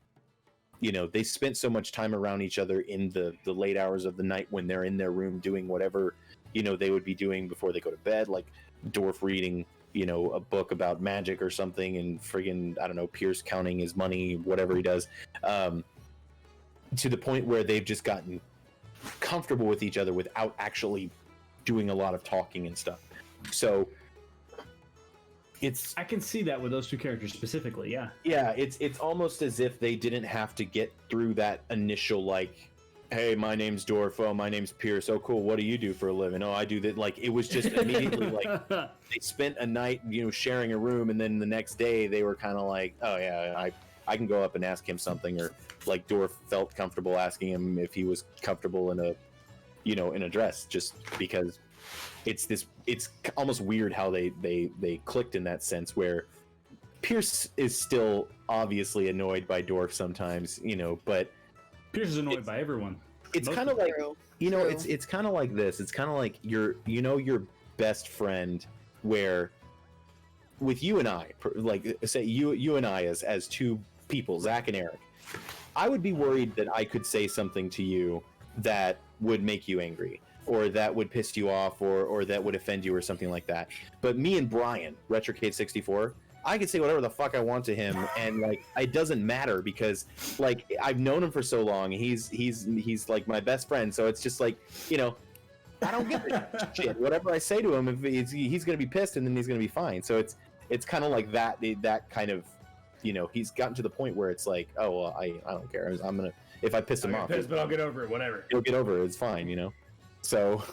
they spent so much time around each other in the late hours of the night when they're in their room doing whatever, they would be doing before they go to bed, like Dorf reading, a book about magic or something, and friggin', I don't know, Pierce counting his money, whatever he does, to the point where they've just gotten comfortable with each other without actually doing a lot of talking and stuff. So I can see that with those two characters specifically. Yeah, it's almost as if they didn't have to get through that initial, like, hey, my name's Dorf, oh, my name's Pierce, oh, cool, what do you do for a living? Oh, I do that. Like, it was just immediately like they spent a night, sharing a room, and then the next day they were kind of like, oh yeah, I can go up and ask him something, or like Dorf felt comfortable asking him if he was comfortable in a dress, just because it's almost weird how they clicked in that sense, where Pierce is still obviously annoyed by Dorf sometimes, but Pierce is annoyed by everyone. It's kind of like, it's kind of like this. It's kind of like your best friend, where with you and I, like, say you and I as two people, Zach and Eric, I would be worried that I could say something to you that would make you angry, or that would piss you off, or that would offend you, or something like that. But me and Brian, RetroCade64, I can say whatever the fuck I want to him, and like, it doesn't matter, because like, I've known him for so long. He's like my best friend, so it's just like, I don't give a shit. Whatever I say to him, if he's gonna be pissed, and then he's gonna be fine. So it's kind of like that kind of, he's gotten to the point where it's like, oh, well, I don't care. I'm gonna, if I piss him off, pissed, but I'll get over it. Whatever. He'll get over it. It's fine, So,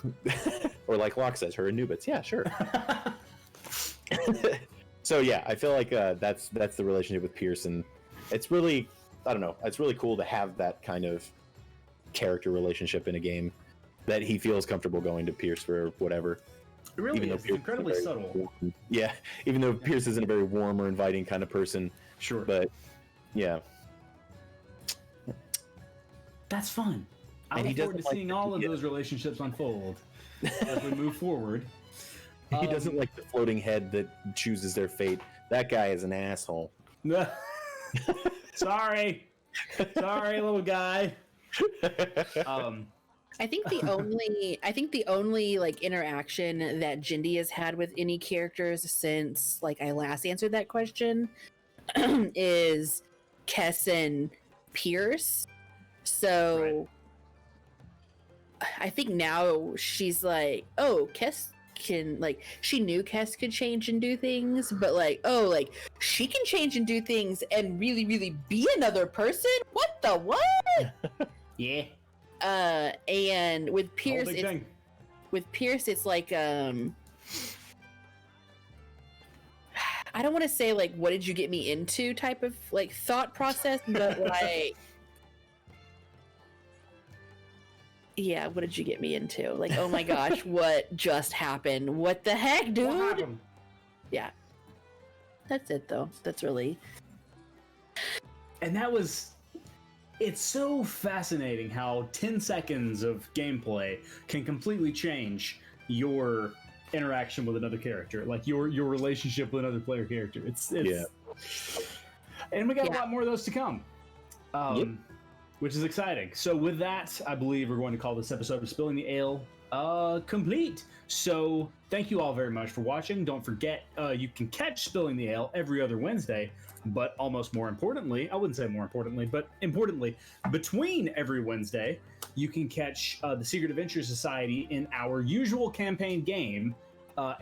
or like Locke says, her Anubis. Yeah, sure. So yeah, I feel like that's the relationship with Pierce, and it's really, I don't know, it's really cool to have that kind of character relationship in a game, that he feels comfortable going to Pierce for whatever. It really even is. though It's incredibly subtle. Yeah, even though Pierce isn't a very warm or inviting kind of person. Sure. But yeah. That's fun. I And he look forward to doesn't like seeing the- all of yeah. those relationships unfold as we move forward. He doesn't like the floating head that chooses their fate. That guy is an asshole. Sorry, little guy. I think the only like interaction that Jendee has had with any characters since like I last answered that question is Kess and Pierce. So I think now she's like, oh, Kess can like she knew Kess could change and do things, but like, oh, like she can change and do things and really, really be another person? What the what? Yeah. And with Pierce, Whole big thing. it's like I don't want to say like what did you get me into type of like thought process, but like yeah, what did you get me into? Like, oh my gosh, what just happened? What the heck, dude? What happened? Yeah. That's it though. That's really And that was. It's so fascinating how 10 seconds of gameplay can completely change your interaction with another character, like your relationship with another player character. It's Yeah. And we got a lot more of those to come, which is exciting. So with that, I believe we're going to call this episode of Spilling the Ale complete. So thank you all very much for watching. Don't forget, you can catch Spilling the Ale every other Wednesday, but almost more importantly, I wouldn't say more importantly, but importantly, between every Wednesday, you can catch the Secret Adventure Society in our usual campaign game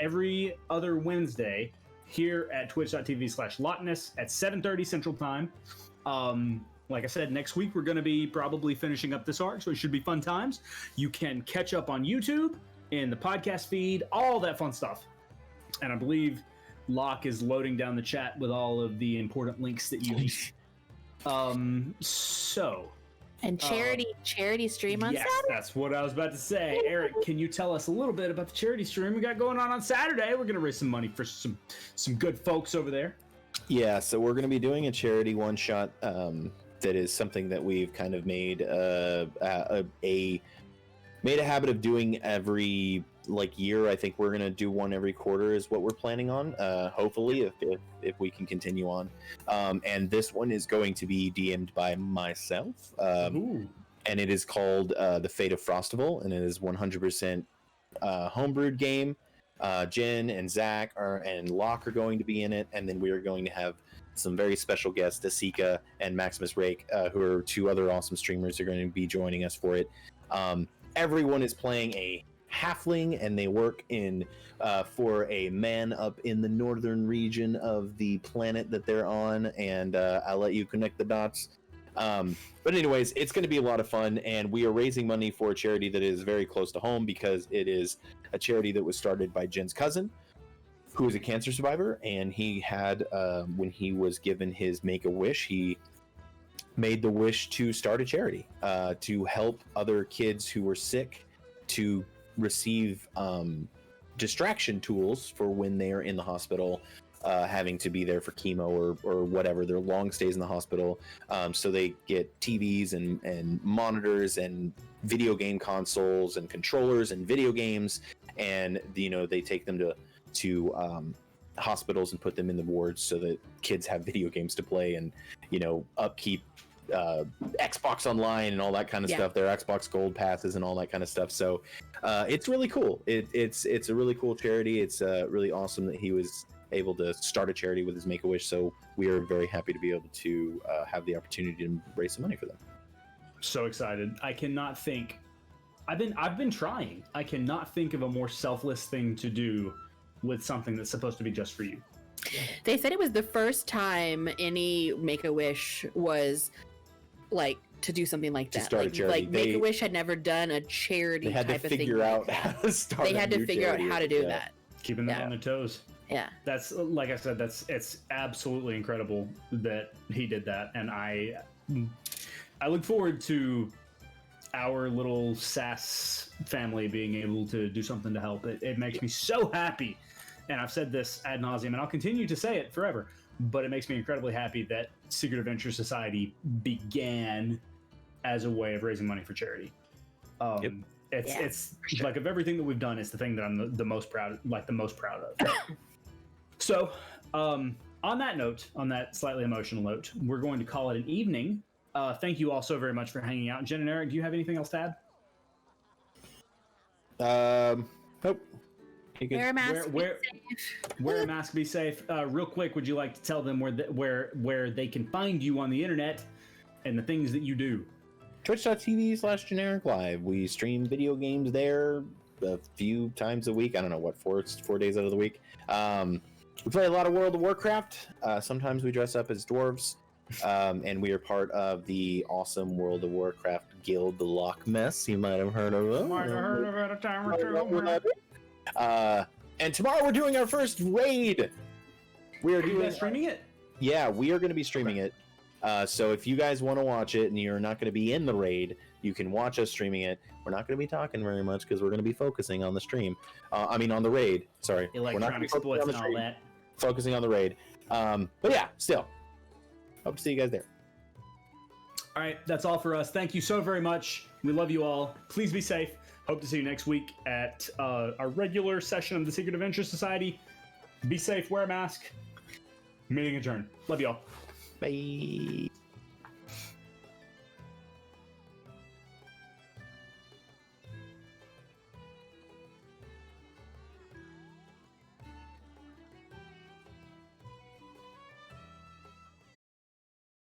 every other Wednesday here at twitch.tv/Lotness at 7:30 Central Time. Like I said, next week we're going to be probably finishing up this arc, so it should be fun times. You can catch up on YouTube, in the podcast feed, all that fun stuff. And I believe Locke is loading down the chat with all of the important links that you need. So... And charity stream on Saturday. That's what I was about to say. Eric, can you tell us a little bit about the charity stream we got going on Saturday? We're going to raise some money for some good folks over there. Yeah, so we're going to be doing a charity one-shot that is something that we've kind of made a habit of doing every year. I think we're going to do one every quarter is what we're planning on, hopefully, if we can continue on. And this one is going to be DM'd by myself. And it is called The Fate of Frostival, and it is 100% homebrewed game. Jen and Zach and Locke are going to be in it, and then we are going to have some very special guests, Asika and Maximus Rake, who are two other awesome streamers, are going to be joining us for it. Everyone is playing a halfling, and they work in for a man up in the northern region of the planet that they're on, and I'll let you connect the dots. But anyways, it's going to be a lot of fun, and we are raising money for a charity that is very close to home, because it is a charity that was started by Jen's cousin, who is a cancer survivor, and he had, when he was given his Make-A-Wish, he made the wish to start a charity to help other kids who were sick to receive distraction tools for when they are in the hospital, having to be there for chemo or whatever, their long stays in the hospital. So they get TVs and monitors and video game consoles and controllers and video games, and they take them to hospitals and put them in the wards so that kids have video games to play and upkeep Xbox Online and all that kind of stuff, their Xbox Gold passes and all that kind of stuff. So it's really cool. It's a really cool charity. It's really awesome that he was able to start a charity with his Make-A-Wish. So we are very happy to be able to have the opportunity to raise some money for them. So excited. I cannot think. I've been trying. I cannot think of a more selfless thing to do with something that's supposed to be just for you. They said it was the first time any Make-A-Wish was to do something like that. Start a charity. Make-A-Wish had never done a charity type of thing. They had to figure out how to start. They had to figure out how to do that. Keeping them on their toes. Yeah. That's, like I said, it's absolutely incredible that he did that, and I look forward to our little SAS family being able to do something to help. It makes me so happy. And I've said this ad nauseum, and I'll continue to say it forever. But it makes me incredibly happy that Secret Adventure Society began as a way of raising money for charity. It's like, of everything that we've done, it's the thing that I'm the most proud of. So, on that note, on that slightly emotional note, we're going to call it an evening. Thank you all so very much for hanging out. Jen and Eric, do you have anything else to add? Nope. Wear a mask. Wear a mask. Be safe. Real quick, would you like to tell them where they can find you on the internet and the things that you do? Twitch.tv/generic live. We stream video games there a few times a week. I don't know what, 4 days out of the week. We play a lot of World of Warcraft. Sometimes we dress up as dwarves. And we are part of the awesome World of Warcraft guild, the Loch Mess. You might have heard of it. Might have heard of it a time or two. And tomorrow we're doing our first raid. We are doing streaming it. Yeah, we are going to be streaming it. So if you guys want to watch it and you're not going to be in the raid, you can watch us streaming it. We're not going to be talking very much because we're going to be focusing on the stream. On the raid. Sorry, electronic splits and all that. Focusing on the raid. But yeah, still. Hope to see you guys there. All right, that's all for us. Thank you so very much. We love you all. Please be safe. Hope to see you next week at our regular session of the Secret Adventure Society. Be safe, wear a mask. Meeting adjourned. Love you all. Bye.